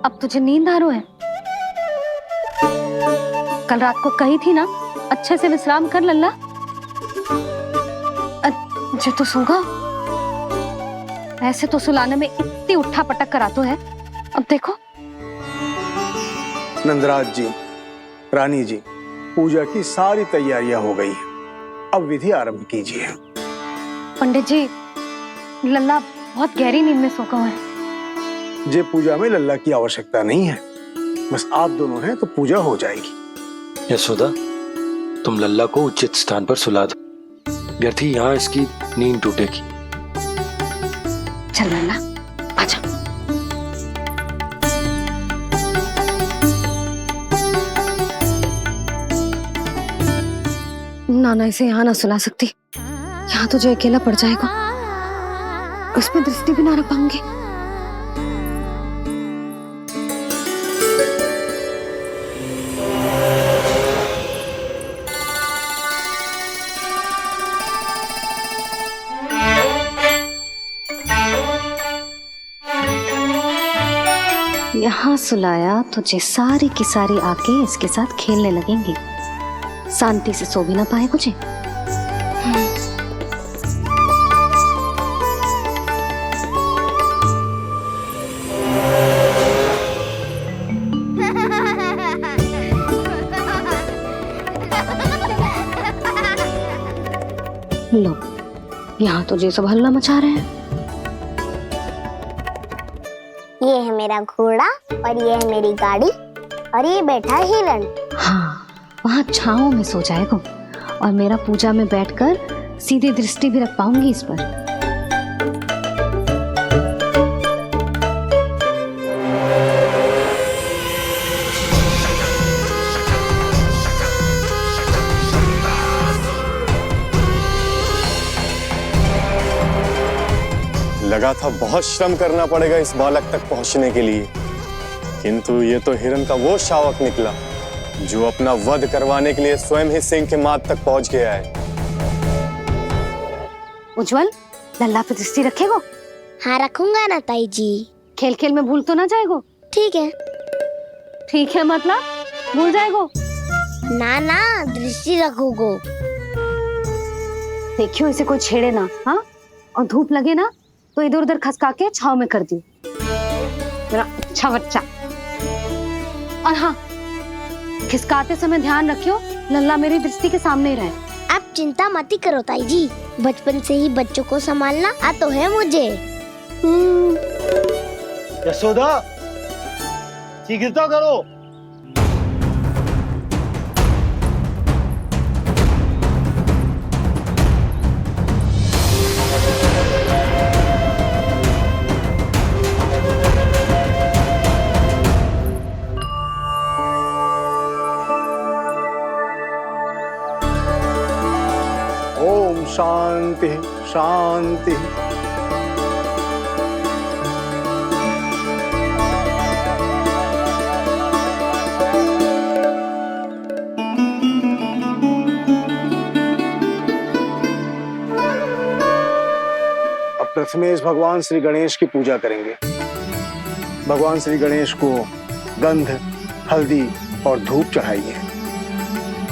अब तुझे नींद आ रही है? कल रात को कही थी ना अच्छे से विश्राम कर लल्ला। जो तो सोगा, ऐसे तो सुलाने में इतनी उठा पटक कर आतो है। अब देखो नंदराज जी, रानी जी, पूजा की सारी तैयारियां हो गई हैं। अब विधि आरंभ कीजिए। पंडित जी, लल्ला बहुत गहरी नींद में सोगा हुआ है। जे पूजा में लल्ला की आवश्यकता नहीं है, बस आप दोनों हैं तो पूजा हो जाएगी। यशोदा, तुम लल्ला को उचित स्थान पर सुला दो, व्यर्थ ही यहाँ इसकी नींद टूटेगी। चल लल्ला, आजा। नाना इसे यहाँ ना सुला सकती, यहाँ तो जो अकेला पड़ जाएगा, उसमें दृष्टि भी ना रख पाऊंगी। यहाँ सुलाया तो जे सारी की सारी आके इसके साथ खेलने लगेंगी, शांति से सो भी ना पाए कुछ। लो, यहाँ तो जे सब हल्ला मचा रहे हैं। ये है मेरा घोड़ा और ये है मेरी गाड़ी और ये बैठा हिरण। हाँ, वहाँ छांव में सो जाएगा और मेरा पूजा में बैठकर सीधी दृष्टि भी रख पाऊंगी इस पर। लगा था बहुत श्रम करना पड़ेगा इस बालक तक पहुंचने के लिए, किंतु ये तो हिरण का वो शावक निकला जो अपना वध करवाने के लिए स्वयं ही सिंह के माथ तक पहुंच गया है। उज्जवल, लल्ला पे दृष्टि रखेगो? हाँ रखूंगा ना ताई जी। खेल खेल में भूल तो ना जाएगो? ठीक है। ठीक है मतलब भूल जाएगो? ना ना, दृष्टि रखोगो। देखियो इसे कोई छेड़े ना, हाँ? और धूप लगे ना तो इधर उधर खसका के छाव में कर दी। मेरा अच्छा बच्चा। और हाँ, खिसकाते समय ध्यान रखियो लल्ला मेरी दृष्टि के सामने ही रहे। आप चिंता मत करो ताई जी, बचपन से ही बच्चों को संभालना आता है मुझे। यशोदा, शीघ्रता करो। ओम शांति शांति। अब प्रथमेश भगवान श्री गणेश की पूजा करेंगे। भगवान श्री गणेश को गंध, हल्दी और धूप चढ़ाइए।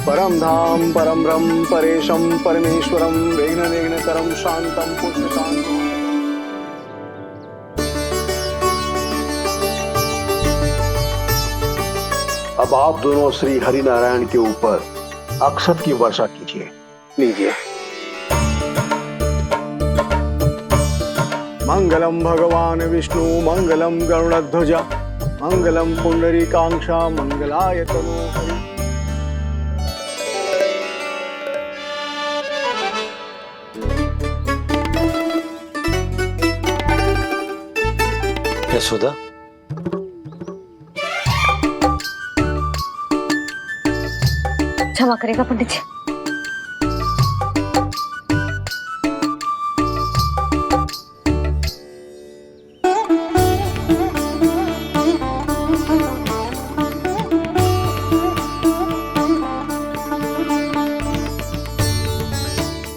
परम धाम परम ब्रह्म परेशम परमेश्वरम विघ्न निघ्नकरम शांतम पुष्टकांतम। अब आप दोनों श्री हरि नारायण के ऊपर अक्षत की वर्षा कीजिए। लीजिए। मंगलम भगवान विष्णु मंगलम गरुड़ध्वजा मंगलम पुंडरीकाक्षा मंगलाय तनोहरि। यशोदा, क्षमा करेगा पंडित जी।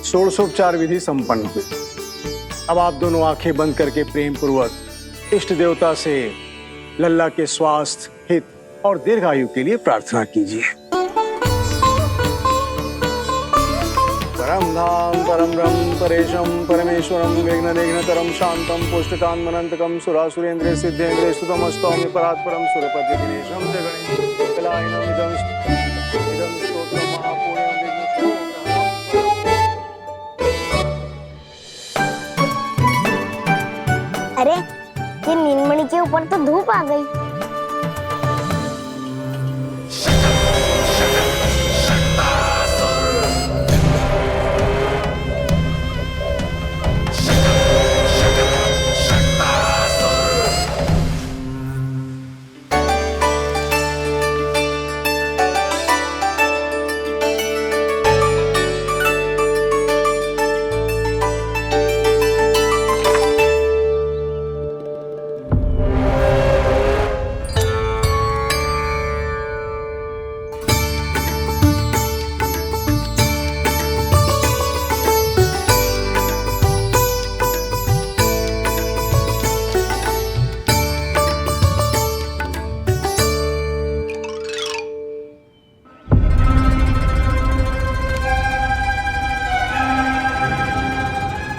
षोडशोपचार विधि संपन्न हुई। अब आप दोनों आंखें बंद करके प्रेम पूर्वक इष्ट देवता से लल्ला के स्वास्थ्य, हित और दीर्घायु के लिए प्रार्थना कीजिए। परम धाम परम ब्रह्म परेशम परमेश्वरम विघ्न निघ्नकरम शांतम पुष्टकांतमनंतकम सुरासुरेंद्र सिद्धेंद्र स्तुतम स्तौम्य परात्परम सुरपति दिनेशम जगणेश कलायनम इदं स्तोत्रम महापुण्यम विघ्नशो। अरे ये नीलमणि के ऊपर तो धूप आ गई।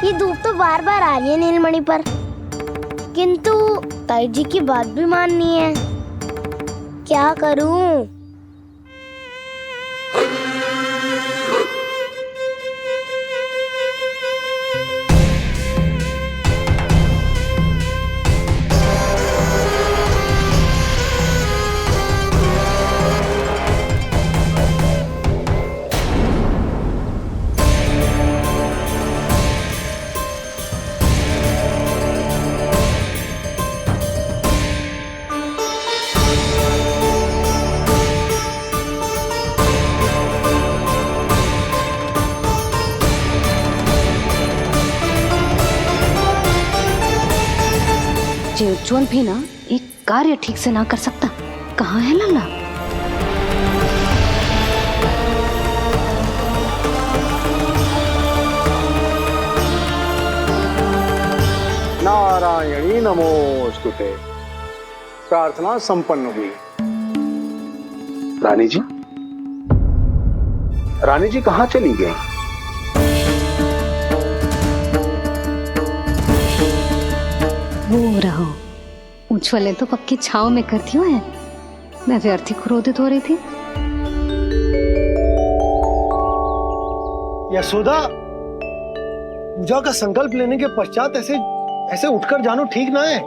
ये धूप तो बार बार आ रही है नीलमणि पर, किंतु ताई जी की बात भी माननी है। क्या करूं? ये उज्जवल भी ना एक कार्य ठीक से ना कर सकता। कहाँ है लल्ला? नारायणी नमोस्तुते। प्रार्थना संपन्न हुई। रानी जी, रानी जी कहाँ चली गई? वो रहो, उज्जवल तो पक्की छाव में करती हुए है। मैं व्यर्थ ही क्रोधित हो रही थी। यशोदा, पूजा का संकल्प लेने के पश्चात ऐसे उठकर जानो ठीक ना है।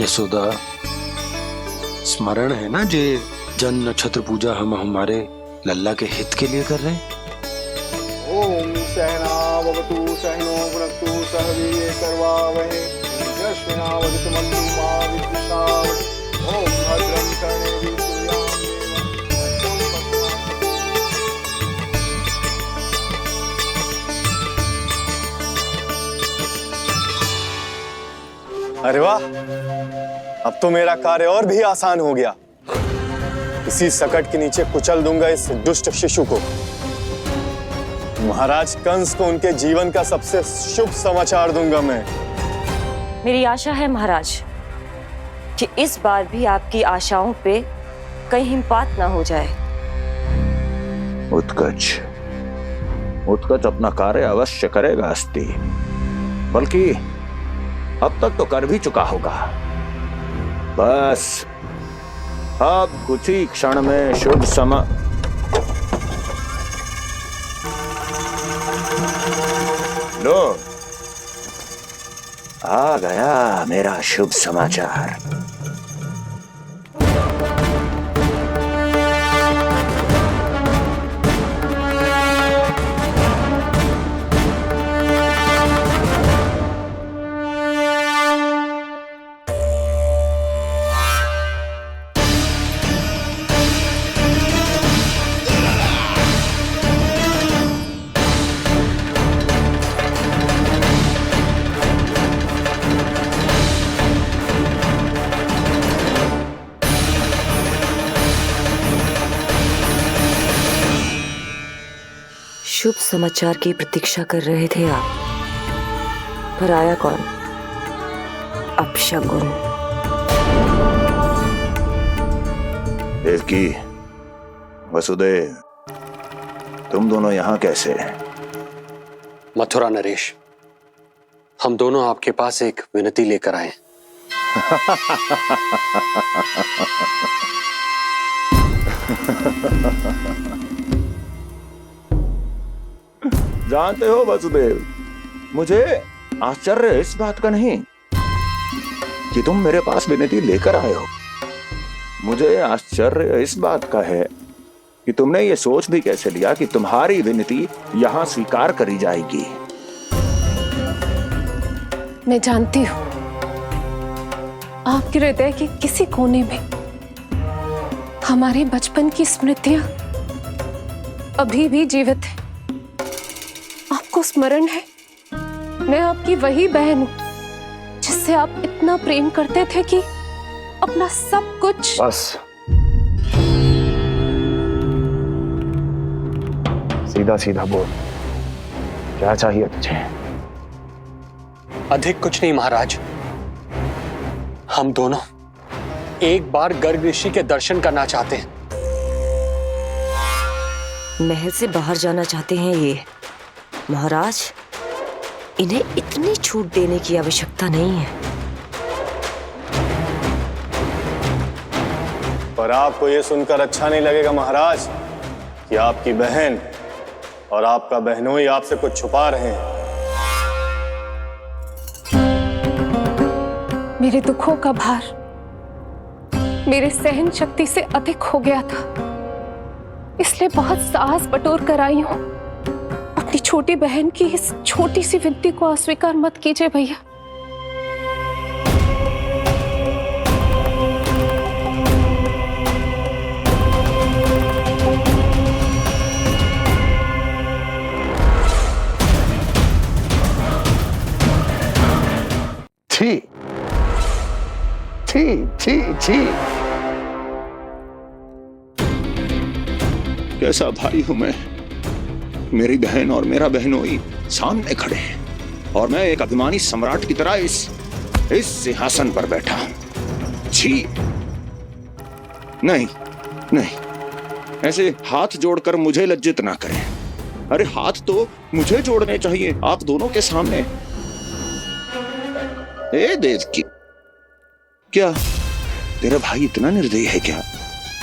यशोदा, स्मरण है ना जे जन नक्षत्र पूजा हम हमारे लल्ला के हित के लिए कर रहे हैं। ओम सहनावतु सहनो भुनक्तु सह वीर्येर्करवावहै तेजस्विनावधीतमस्तु मा विद्विषावहै। ओम भद्रं कर्णेभिः सूर्यां अरे वाह, अब तो मेरा कार्य और भी आसान हो गया। इसी सकट के नीचे कुचल दूंगा इस दुष्ट शिशु को। महाराज कंस को उनके जीवन का सबसे शुभ समाचार दूंगा मैं। मेरी आशा है महाराज कि इस बार भी आपकी आशाओं पे कहीं हिमपात ना हो जाए। उत्कच अपना कार्य अवश्य करेगा अस्ति, बल्कि अब तक तो कर भी चुका होगा। बस अब कुछ ही क्षण में शुभ समय। लो, आ गया मेरा शुभ समाचार। शुभ समाचार की प्रतीक्षा कर रहे थे आप, पर आया कौन? अपशगुन। देवकी, वसुदेव, तुम दोनों यहाँ कैसे? मथुरा नरेश, हम दोनों आपके पास एक विनती लेकर आए। जानते हो वसुदेव, मुझे आश्चर्य इस बात का नहीं कि तुम मेरे पास विनती लेकर आए हो। मुझे आश्चर्य इस बात का है कि तुमने ये सोच भी कैसे लिया कि तुम्हारी विनती यहाँ स्वीकार करी जाएगी। मैं जानती हूँ आपके हृदय के किसी कोने में हमारे बचपन की स्मृतियां अभी भी जीवित है। आपको स्मरण है, मैं आपकी वही बहन हूं जिससे आप इतना प्रेम करते थे कि अपना सब कुछ। बस सीधा सीधा बोल, क्या चाहिए तुझे? अधिक कुछ नहीं महाराज, हम दोनों एक बार गर्ग ऋषि के दर्शन करना चाहते हैं। महल से बाहर जाना चाहते हैं ये महाराज? इन्हें इतनी छूट देने की आवश्यकता नहीं है। पर आपको यह सुनकर अच्छा नहीं लगेगा महाराज कि आपकी बहन और आपका बहनोई आपसे कुछ छुपा रहे हैं। मेरे दुखों का भार मेरे सहन शक्ति से अधिक हो गया था, इसलिए बहुत साहस बटोर कर आई हूं। अपनी छोटी बहन की इस छोटी सी विनती को अस्वीकार मत कीजिए भैया। छी छी छी। कैसा भाई हूं मैं। मेरी बहन और मेरा बहनोई सामने खड़े हैं और मैं एक अभिमानी सम्राट की तरह इस सिंहासन पर बैठा हूं। छी। नहीं नहीं, ऐसे हाथ जोड़कर मुझे लज्जित ना करें। अरे हाथ तो मुझे जोड़ने चाहिए आप दोनों के सामने। ए देवकी, क्या तेरा भाई इतना निर्दयी है क्या?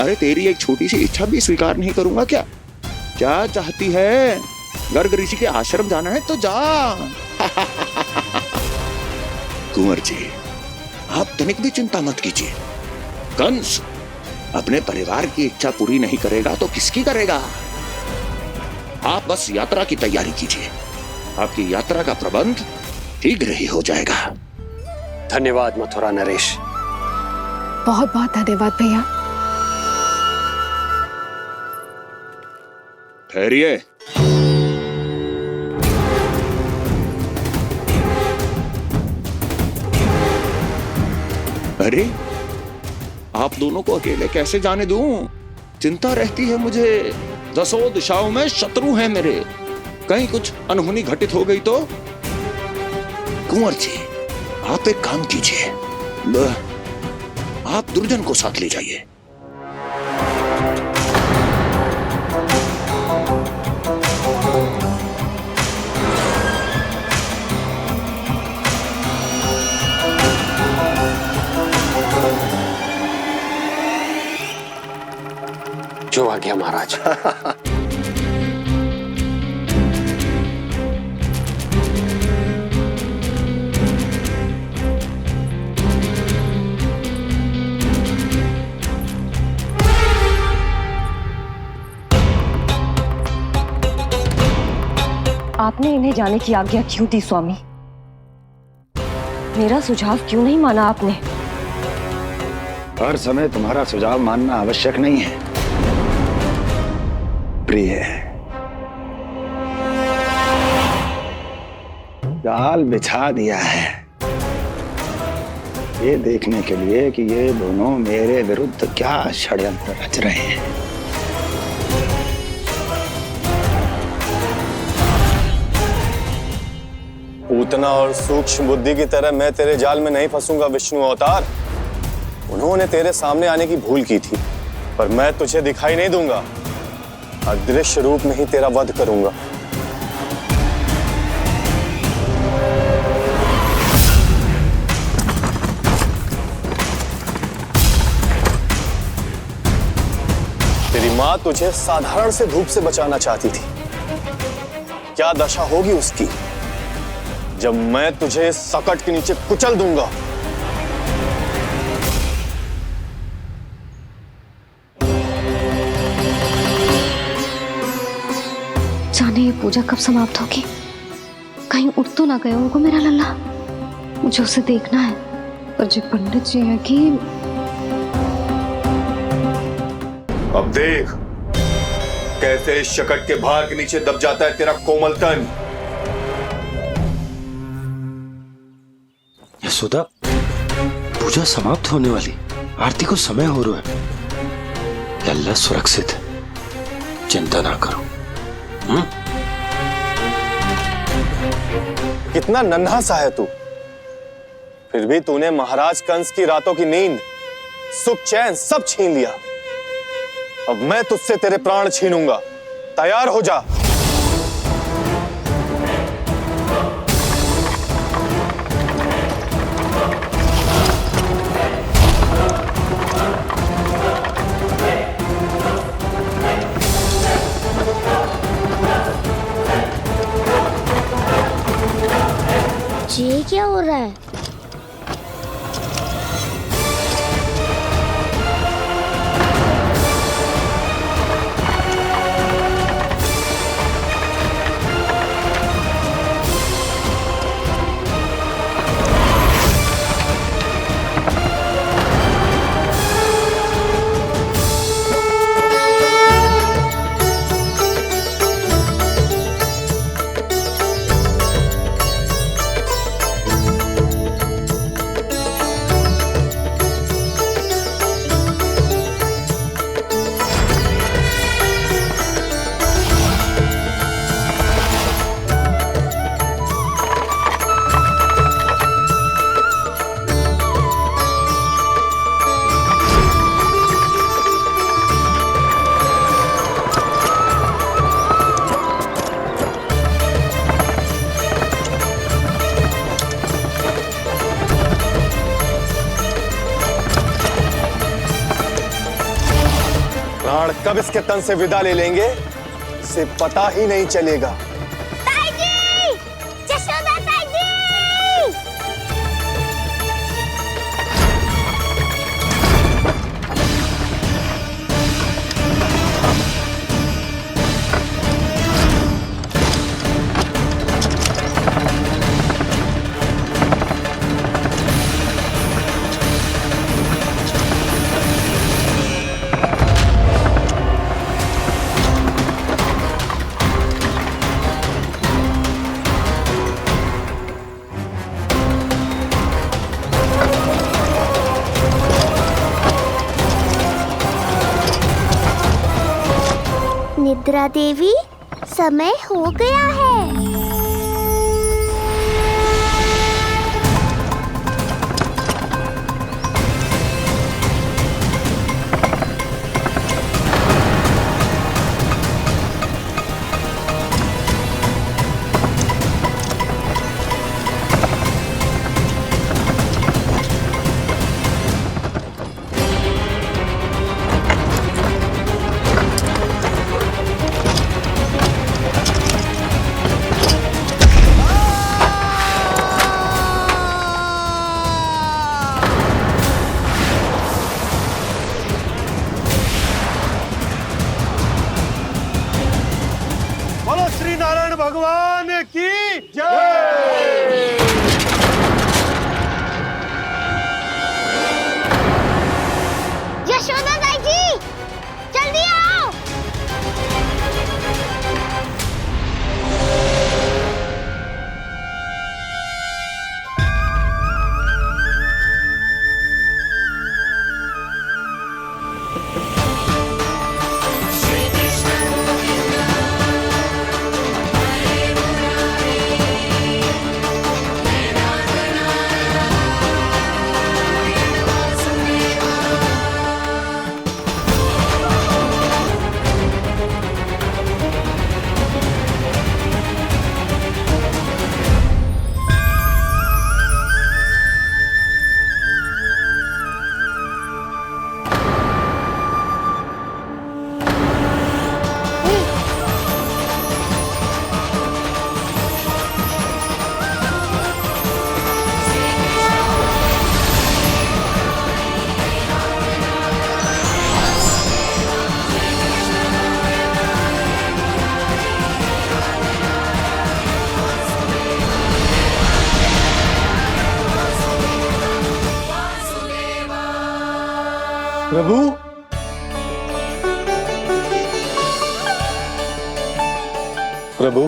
अरे तेरी एक छोटी सी इच्छा भी स्वीकार नहीं करूंगा क्या? क्या चाहती है? गर्ग ऋषि के आश्रम जाना है तो जा। कुंवर जी, आप तनिक भी चिंता मत कीजिए। कंस अपने परिवार की इच्छा पूरी नहीं करेगा तो किसकी करेगा? आप बस यात्रा की तैयारी कीजिए। आपकी यात्रा का प्रबंध शीघ्र ही हो जाएगा। धन्यवाद मथुरा नरेश। बहुत बहुत धन्यवाद भैया। ठहरिए। अरे आप दोनों को अकेले कैसे जाने दूं? चिंता रहती है मुझे। दसों दिशाओं में शत्रु हैं मेरे। कहीं कुछ अनहोनी घटित हो गई तो? कुंवर जी, आप एक काम कीजिए, आप दुर्जन को साथ ले जाइए। जो आ गया महाराज। आपने इन्हें जाने की आज्ञा क्यों दी स्वामी? मेरा सुझाव क्यों नहीं माना आपने? हर समय तुम्हारा सुझाव मानना आवश्यक नहीं है प्रिय। जाल बिछा दिया है ये देखने के लिए कि ये दोनों मेरे विरुद्ध क्या षड्यंत्र रच रहे हैं। पूतना और सूक्ष्म बुद्धि की तरह मैं तेरे जाल में नहीं फंसूंगा विष्णु अवतार। उन्होंने तेरे सामने आने की भूल की थी, पर मैं तुझे दिखाई नहीं दूंगा। अदृश्य रूप में ही तेरा वध करूंगा। तेरी मां तुझे साधारण से धूप से बचाना चाहती थी। क्या दशा होगी उसकी जब मैं तुझे सकट के नीचे कुचल दूंगा। जाने ये पूजा कब समाप्त होगी? कहीं उठ तो ना गया होगा मेरा लल्ला। मुझे उसे देखना है। पर जो पंडित जी है कि अब देख कैसे इस शकट के भार के नीचे दब जाता है तेरा कोमल तन। यशोदा, पूजा समाप्त होने वाली, आरती को समय हो रहा है। लल्ला सुरक्षित है, चिंता ना करो। कितना नन्हा सा है तू, फिर भी तूने महाराज कंस की रातों की नींद, सुख चैन सब छीन लिया। अब मैं तुझसे तेरे प्राण छीनूंगा। तैयार हो जा। ये क्या हो रहा है? कब इसके तन से विदा ले लेंगे इसे पता ही नहीं चलेगा। ताई जी! जशोदा ताई जी! निद्रा देवी, समय हो गया है। बोलो श्री नारायण भगवान की जय। यशोदा ताई जी, जल्दी आओ। प्रभु, प्रभु,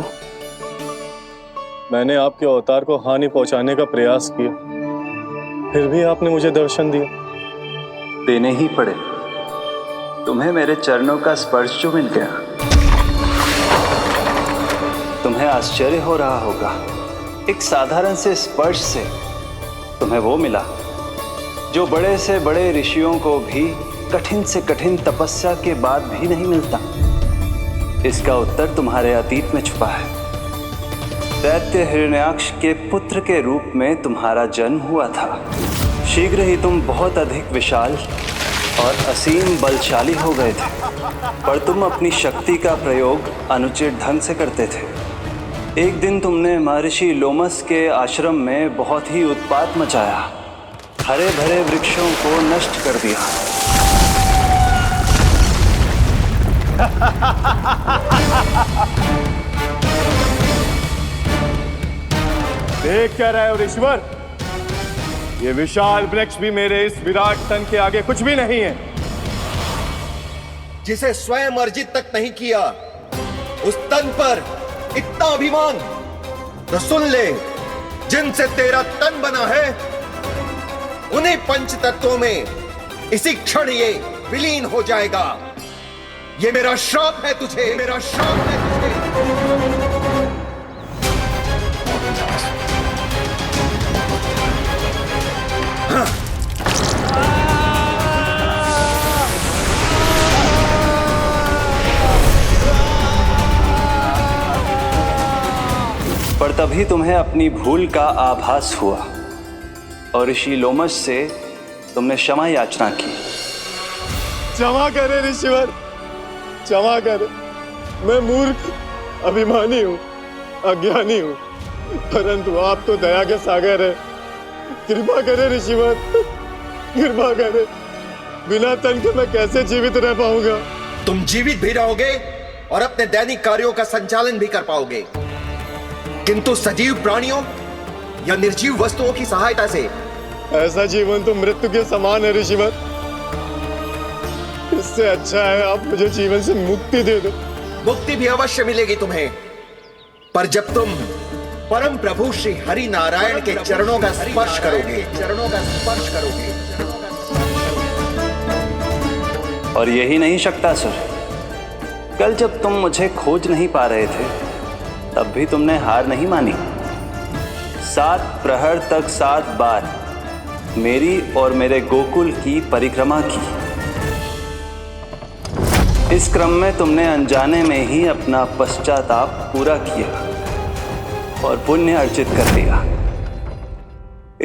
मैंने आपके अवतार को हानि पहुंचाने का प्रयास किया, फिर भी आपने मुझे दर्शन दिया। देने ही पड़े। तुम्हें मेरे चरणों का स्पर्श जो मिल गया। तुम्हें आश्चर्य हो रहा होगा, एक साधारण से स्पर्श से तुम्हें वो मिला जो बड़े से बड़े ऋषियों को भी कठिन से कठिन तपस्या के बाद भी नहीं मिलता। इसका उत्तर तुम्हारे अतीत में छुपा है। दैत्य हिरण्याक्ष के पुत्र के रूप में तुम्हारा जन्म हुआ था। शीघ्र ही तुम बहुत अधिक विशाल और असीम बलशाली हो गए थे, पर तुम अपनी शक्ति का प्रयोग अनुचित ढंग से करते थे। एक दिन तुमने महर्षि लोमस के आश्रम में बहुत ही उत्पात मचाया, हरे भरे वृक्षों को नष्ट कर दिया। देख क्या रहे हो ऋषिवर? ये विशाल वृक्ष भी मेरे इस विराट तन के आगे कुछ भी नहीं है। जिसे स्वयं अर्जित तक नहीं किया, उस तन पर इतना अभिमान, तो सुन ले, जिनसे तेरा तन बना है उन्हीं पंच तत्वों में इसी क्षण ये विलीन हो जाएगा। ये मेरा श्राप है तुझे, मेरा श्राप है तुझे। पर तभी तुम्हें अपनी भूल का आभास हुआ और ऋषि लोमस से तुमने क्षमा याचना की। क्षमा करे ऋषिवर, क्षमा कर, मैं मूर्ख, अभिमानी हूँ, अज्ञानी हूँ, परंतु आप तो दया के सागर है। कृपा करे ऋषिवर, कृपा करे। बिना तन के मैं कैसे जीवित रह पाऊंगा? तुम जीवित भी रहोगे और अपने दैनिक कार्यों का संचालन भी कर पाओगे, किंतु सजीव प्राणियों या निर्जीव वस्तुओं की सहायता से। ऐसा जीवन तो मृत्यु के समान है ऋषिवर। इससे अच्छा है आप मुझे जीवन से मुक्ति दे दो। मुक्ति भी अवश्य मिलेगी तुम्हें, पर जब तुम परम प्रभु श्री हरि नारायण के चरणों का स्पर्श करोगे। और यही नहीं शक्तासुर, कल जब तुम मुझे खोज नहीं पा रहे थे तब भी तुमने हार नहीं मानी। 7 प्रहर तक 7 बार मेरी और मेरे गोकुल की परिक्रमा की। इस क्रम में तुमने अनजाने में ही अपना पश्चाताप पूरा किया और पुण्य अर्जित कर लिया।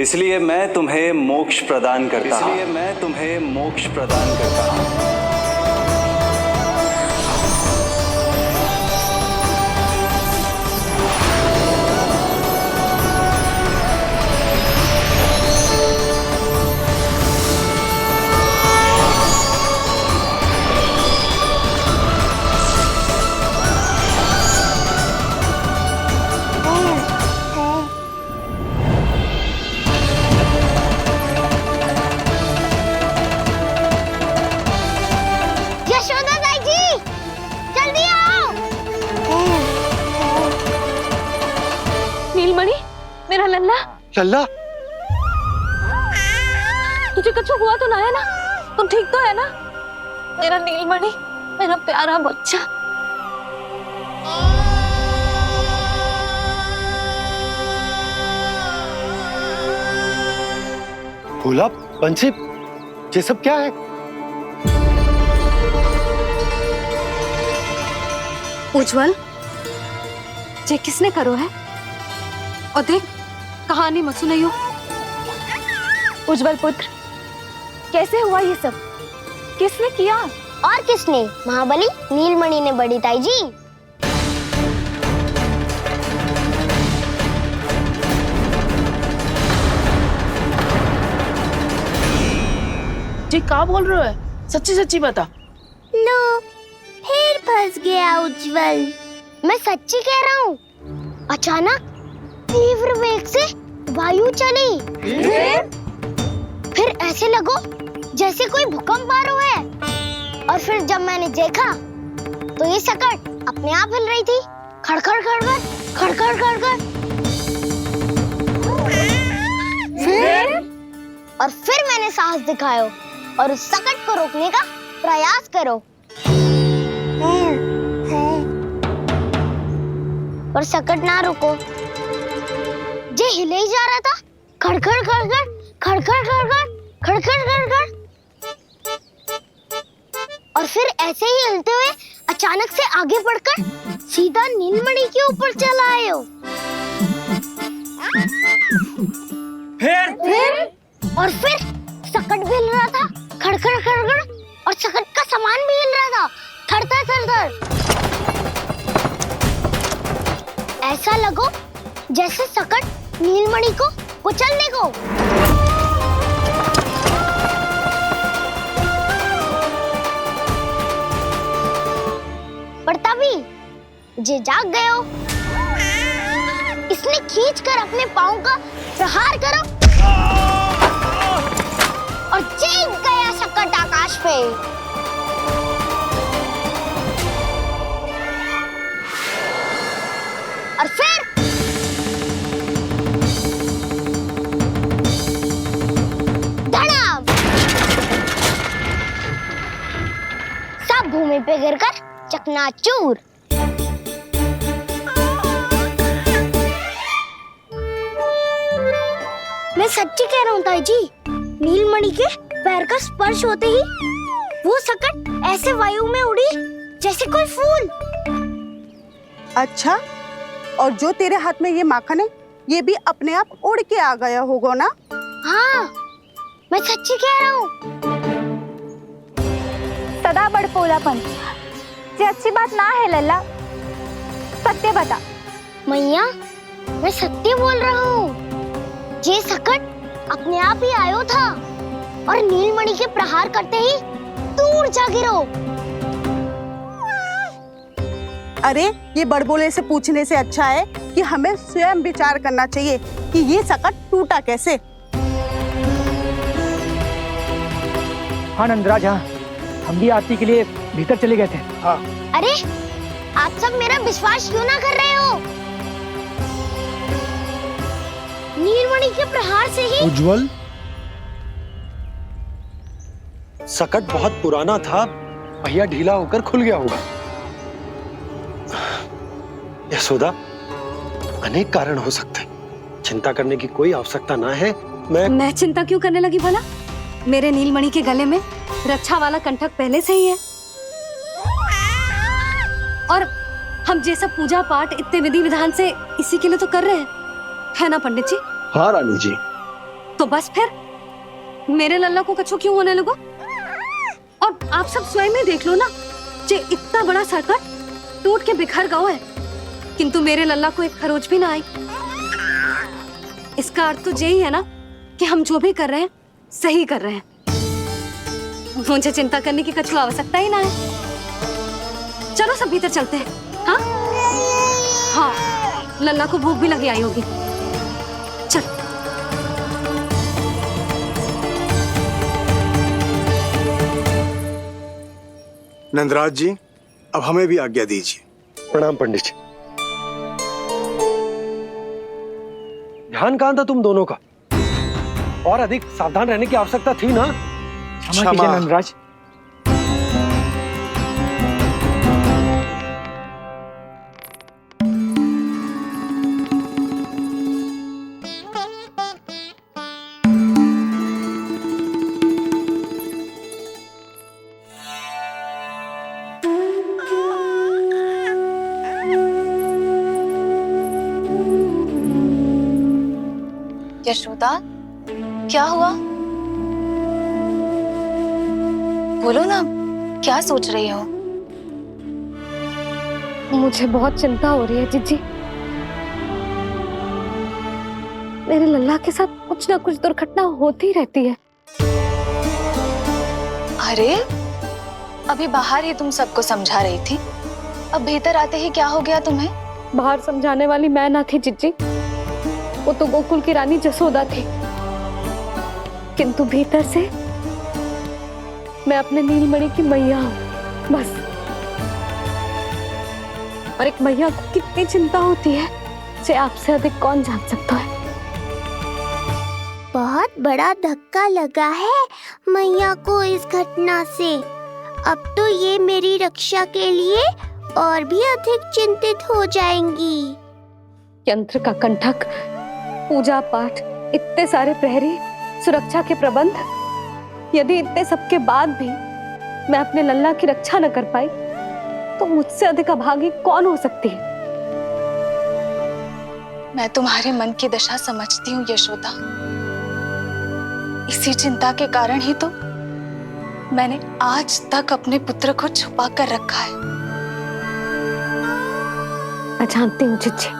इसलिए मैं तुम्हें मोक्ष प्रदान करता हूं। मेरा लल्ला, लल्ला, तुझे कुछ हुआ तो ना है ना? तुम ठीक तो है ना? मेरा नीलमणि, मेरा प्यारा बच्चा। भोला, बंसी, ये सब क्या है? उज्जवल, ये किसने करो है? और देख, कहानी मत सुनाइयो। उज्जवल पुत्र, कैसे हुआ ये सब? किसने किया? और किसने? महाबली नीलमणि ने बड़ी ताई जी। जी क्या बोल रहे हो? सच्ची सच्ची बता। लो, फिर फंस गया उज्जवल। मैं सच्ची कह रहा हूँ। अचानक तीव्र वेग से वायु चली। फिर ऐसे लगो जैसे कोई भूकंप आ रहा है। और फिर जब मैंने देखा तो ये सकट अपने आप हिल रही थी, खड़खड़ खड़खड़ खड़खड़ खड़खड़। फिर मैंने साहस दिखाया और उस सकट को रोकने का प्रयास करो। और सकट ना रुको, जे हिले ही जा रहा था, खड़खड़ खड़खड़ खड़खड़ खड़खड़ खड़खड़ खड़खड़। और फिर ऐसे ही हिलते हुए अचानक से आगे बढ़कर सीधा नीलमणि के ऊपर चला आए हो। और फिर सकट भी हिल रहा था, खड़खड़ खड़खड़, और सकट का सामान भी हिल रहा था, थरथर थरथर। ऐसा लगो जैसे सकट नीलमणि को कुचलने को। पर तभी जे जाग गए हो। इसने खींचकर अपने पांव का प्रहार करो और चीख गया सकट आकाश पे। और फिर धड़ाम, सब भूमि पे गिरकर चकनाचूर। मैं सच्ची कह रहा हूँ ताई जी, नीलमणि के पैर का स्पर्श होते ही वो सकट ऐसे वायु में उड़ी जैसे कोई फूल। अच्छा, और जो तेरे हाथ में ये माखन है, ये भी अपने आप उड़ के आ गया होगा ना? हाँ, मैं सच्ची कह रहा हूँ। सदा बड़पोलापन, इससे अच्छी बात ना है लल्ला। सत्य बता। मैया, मैं सत्य बोल रहा हूँ। ये सकट अपने आप ही आयो था और नीलमणि के प्रहार करते ही दूर जा गिरो। अरे ये बड़बोले से पूछने से अच्छा है कि हमें स्वयं विचार करना चाहिए कि ये सकट टूटा कैसे। हाँ नंदराज, हाँ हम भी आरती के लिए भीतर चले गए थे। हाँ। अरे आप सब मेरा विश्वास क्यों ना कर रहे हो? नीलमणि के प्रहार से ही उज्जवल, सकट बहुत पुराना था, भैया ढीला होकर खुल गया होगा। यशोदा, अनेक कारण हो सकते हैं, चिंता करने की कोई आवश्यकता ना है। मैं चिंता क्यों करने लगी भला? मेरे नीलमणि के गले में रक्षा वाला कंठक पहले से ही है, और हम ये सब पूजा पाठ इतने विधि विधान से इसी के लिए तो कर रहे हैं, है ना पंडित जी? हाँ रानी जी। तो बस फिर मेरे लल्ला को कछु क्यों होने लगो? और आप सब स्वयं ही देख लो ना, जे इतना बड़ा सकट टूट के बिखर गया है, किंतु मेरे लल्ला को एक खरोच भी ना आई। इसका अर्थ तो यही है ना कि हम जो भी कर रहे हैं सही कर रहे हैं। मुझे चिंता करने की कछु आवश्यकता ही ना है। चलो सब भीतर चलते हैं। हाँ हाँ, लल्ला को भूख भी लगी आई होगी। चल। नंदराज जी, अब हमें भी आज्ञा दीजिए। प्रणाम पंडित जी। ध्यान कहाँ था तुम दोनों का? और अधिक सावधान रहने की आवश्यकता थी ना। क्षमा कीजिए नंदराज। यशोदा, क्या हुआ? बोलो ना, क्या सोच रही हो? मुझे बहुत चिंता हो रही है जीजी। मेरे लल्ला के साथ कुछ ना कुछ दुर्घटना होती रहती है। अरे, अभी बाहर ही तुम सबको समझा रही थी, अब भीतर आते ही क्या हो गया तुम्हें? बाहर समझाने वाली मैं ना थी जीजी, वो तो गोकुल की रानी जसोदा थी, किंतु भीतर से मैं अपने नीलमणि की मैया हूँ बस। और एक मैया को कितनी चिंता होती है, से आपसे अधिक कौन जान सकता है। बहुत बड़ा धक्का लगा है मैया को इस घटना से। अब तो ये मेरी रक्षा के लिए और भी अधिक चिंतित हो जाएंगी। यंत्र का कंठक, पूजा पाठ, इतने सारे प्रहरी, सुरक्षा के प्रबंध, यदि इतने सबके बाद भी मैं अपने लल्ला की रक्षा न कर पाई तो मुझसे अधिक अभागी कौन हो सकती है? मैं तुम्हारे मन की दशा समझती हूँ यशोदा। इसी चिंता के कारण ही तो मैंने आज तक अपने पुत्र को छुपा कर रखा है। मैं जानती हूँ जीजी,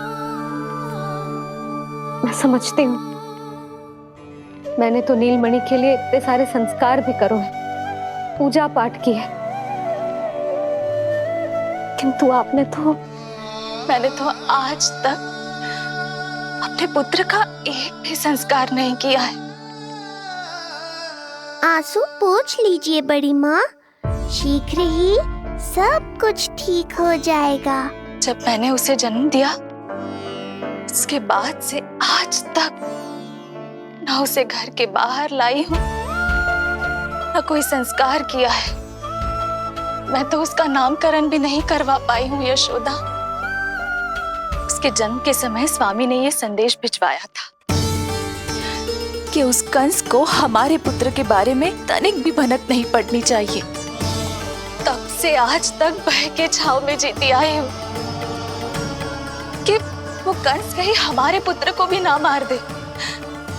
मैं समझती हूँ। मैंने तो नीलमणि के लिए इतने सारे संस्कार भी करो है, पूजा पाठ की है, किंतु मैंने तो आज तक अपने पुत्र का एक भी संस्कार नहीं किया है। आंसू पोंछ लीजिए बड़ी माँ, शीघ्र ही सब कुछ ठीक हो जाएगा। जब मैंने उसे जन्म दिया उसके बाद से आज तक न उसे घर के बाहर लाई हूँ, न कोई संस्कार किया है। मैं तो उसका नामकरण भी नहीं करवा पाई हूँ यशोदा। उसके जन्म के समय स्वामी ने यह संदेश भिजवाया था कि उस कंस को हमारे पुत्र के बारे में तनिक भी भनक नहीं पड़नी चाहिए। तब से आज तक भय के छाव में जीती आई हूँ कि वो कंस कहीं हमारे पुत्र को भी ना मार दे,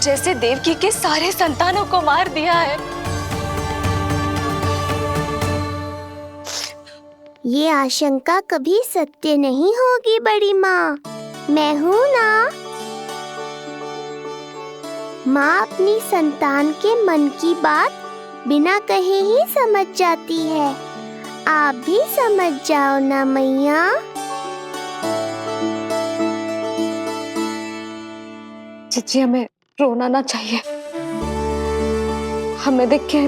जैसे देवकी के सारे संतानों को मार दिया है। ये आशंका कभी सत्य नहीं होगी बड़ी माँ, मैं हूँ ना। माँ अपनी संतान के मन की बात बिना कहे ही समझ जाती है। आप भी समझ जाओ ना मैया। जीजी हमें रोना ना चाहिए। हमें देख के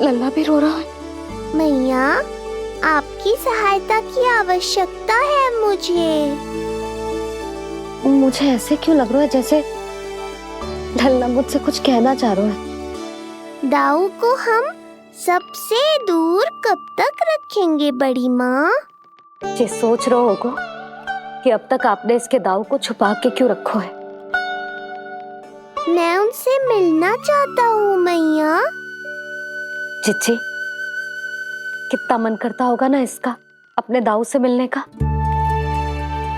लल्ला भी रो रहा है। मैया, आपकी सहायता की आवश्यकता है मुझे। मुझे ऐसे क्यों लग रहा है जैसे लल्ला मुझसे कुछ कहना चाह रहा है। दाऊ को हम सबसे दूर कब तक रखेंगे बड़ी माँ? ये सोच रहे होगो कि अब तक आपने इसके दाऊ को छुपा के क्यों रखो है। मैं उनसे मिलना चाहता हूँ मैया। चिच्ची, कितना मन करता होगा ना इसका अपने दाऊ से मिलने का।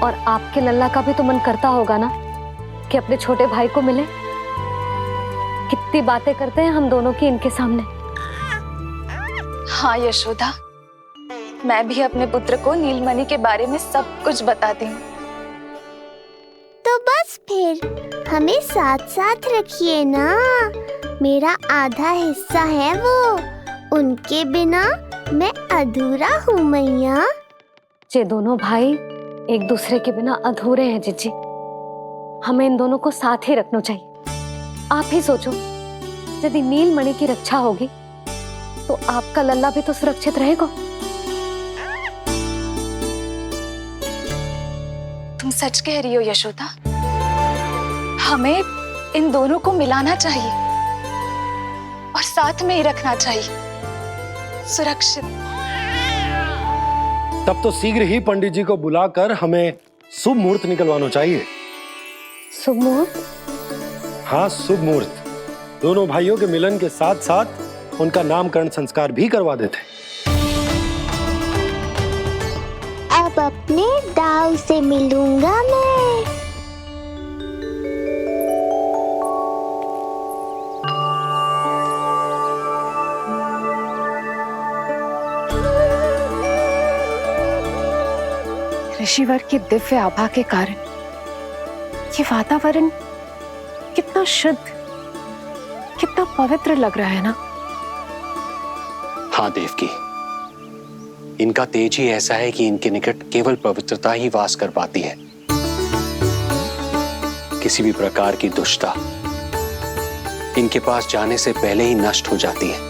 और आपके लल्ला का भी तो मन करता होगा ना कि अपने छोटे भाई को मिले। कितनी बातें करते हैं हम दोनों की इनके सामने। हाँ यशोदा, मैं भी अपने पुत्र को नीलमणि के बारे में सब कुछ बताती हूँ। तो बस फिर हमें साथ साथ रखिए ना। मेरा आधा हिस्सा है वो, उनके बिना मैं अधूरा हूँ मैया। ये दोनों भाई एक दूसरे के बिना अधूरे हैं जीजी। हमें इन दोनों को साथ ही रखना चाहिए। आप ही सोचो, यदि नीलमणि की रक्षा होगी तो आपका लल्ला भी तो सुरक्षित रहेगा। तुम सच कह रही हो यशोदा। हमें इन दोनों को मिलाना चाहिए और साथ में ही रखना चाहिए, सुरक्षित। तब तो शीघ्र ही पंडित जी को बुलाकर हमें शुभ मुहूर्त निकलवाना चाहिए। शुभ मुहूर्त? हाँ, शुभ मुहूर्त। दोनों भाइयों के मिलन के साथ साथ उनका नामकरण संस्कार भी करवा देते। अब अपने दाऊ से मिलूंगा मैं। ऋषिवर की दिव्य आभा के कारण ये वातावरण कितना शुद्ध, कितना पवित्र लग रहा है ना। हाँ देवकी, इनका तेज ही ऐसा है कि इनके निकट केवल पवित्रता ही वास कर पाती है। किसी भी प्रकार की दुष्टता इनके पास जाने से पहले ही नष्ट हो जाती है।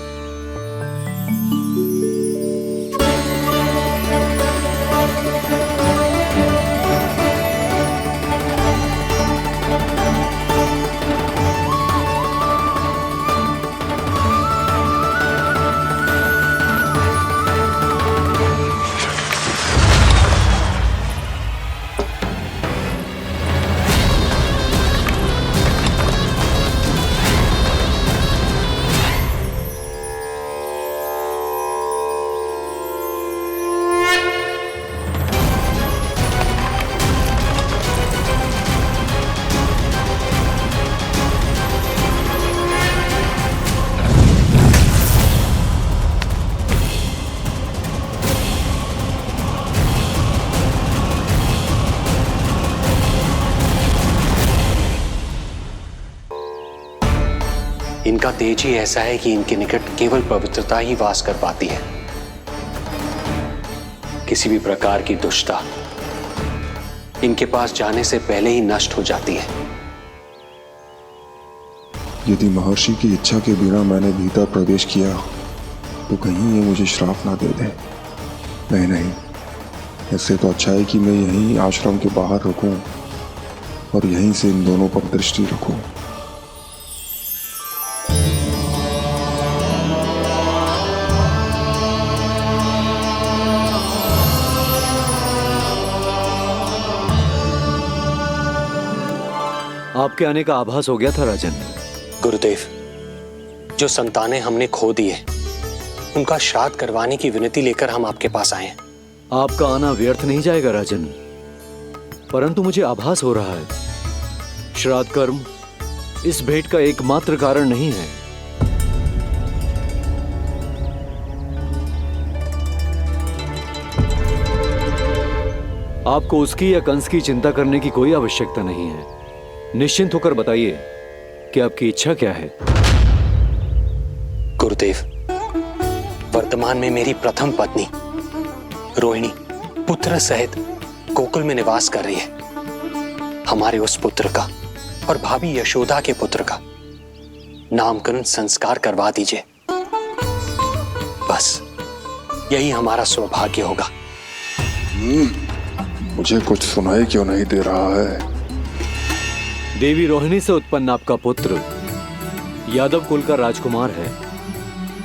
इनका तेज ही ऐसा है कि इनके निकट केवल पवित्रता ही वास कर पाती है। किसी भी प्रकार की दुष्टता इनके पास जाने से पहले ही नष्ट हो जाती है। यदि महर्षि की इच्छा के बिना मैंने भीतर प्रवेश किया तो कहीं ये मुझे श्राप ना दे दे। नहीं नहीं, इससे तो अच्छा है कि मैं यहीं आश्रम के बाहर रुकूं और यहीं से इन दोनों पर दृष्टि रखूं। आपके आने का आभास हो गया था राजन। गुरुदेव, जो संतानें हमने खो दी है उनका श्राद्ध करवाने की विनती लेकर हम आपके पास आए हैं। आपका आना व्यर्थ नहीं जाएगा राजन, परंतु मुझे आभास हो रहा है श्राद्ध कर्म इस भेंट का एकमात्र कारण नहीं है। आपको उसकी या कंस की चिंता करने की कोई आवश्यकता नहीं है। निश्चिंत होकर बताइए कि आपकी इच्छा क्या है। गुरुदेव, वर्तमान में मेरी प्रथम पत्नी रोहिणी पुत्र सहित गोकुल में निवास कर रही है। हमारे उस पुत्र का और भाभी यशोदा के पुत्र का नामकरण संस्कार करवा दीजिए। बस यही हमारा सौभाग्य होगा। मुझे कुछ सुनाई क्यों नहीं दे रहा है? देवी रोहिणी से उत्पन्न आपका पुत्र यादव कुल का राजकुमार है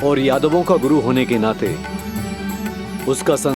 और यादवों का गुरु होने के नाते उसका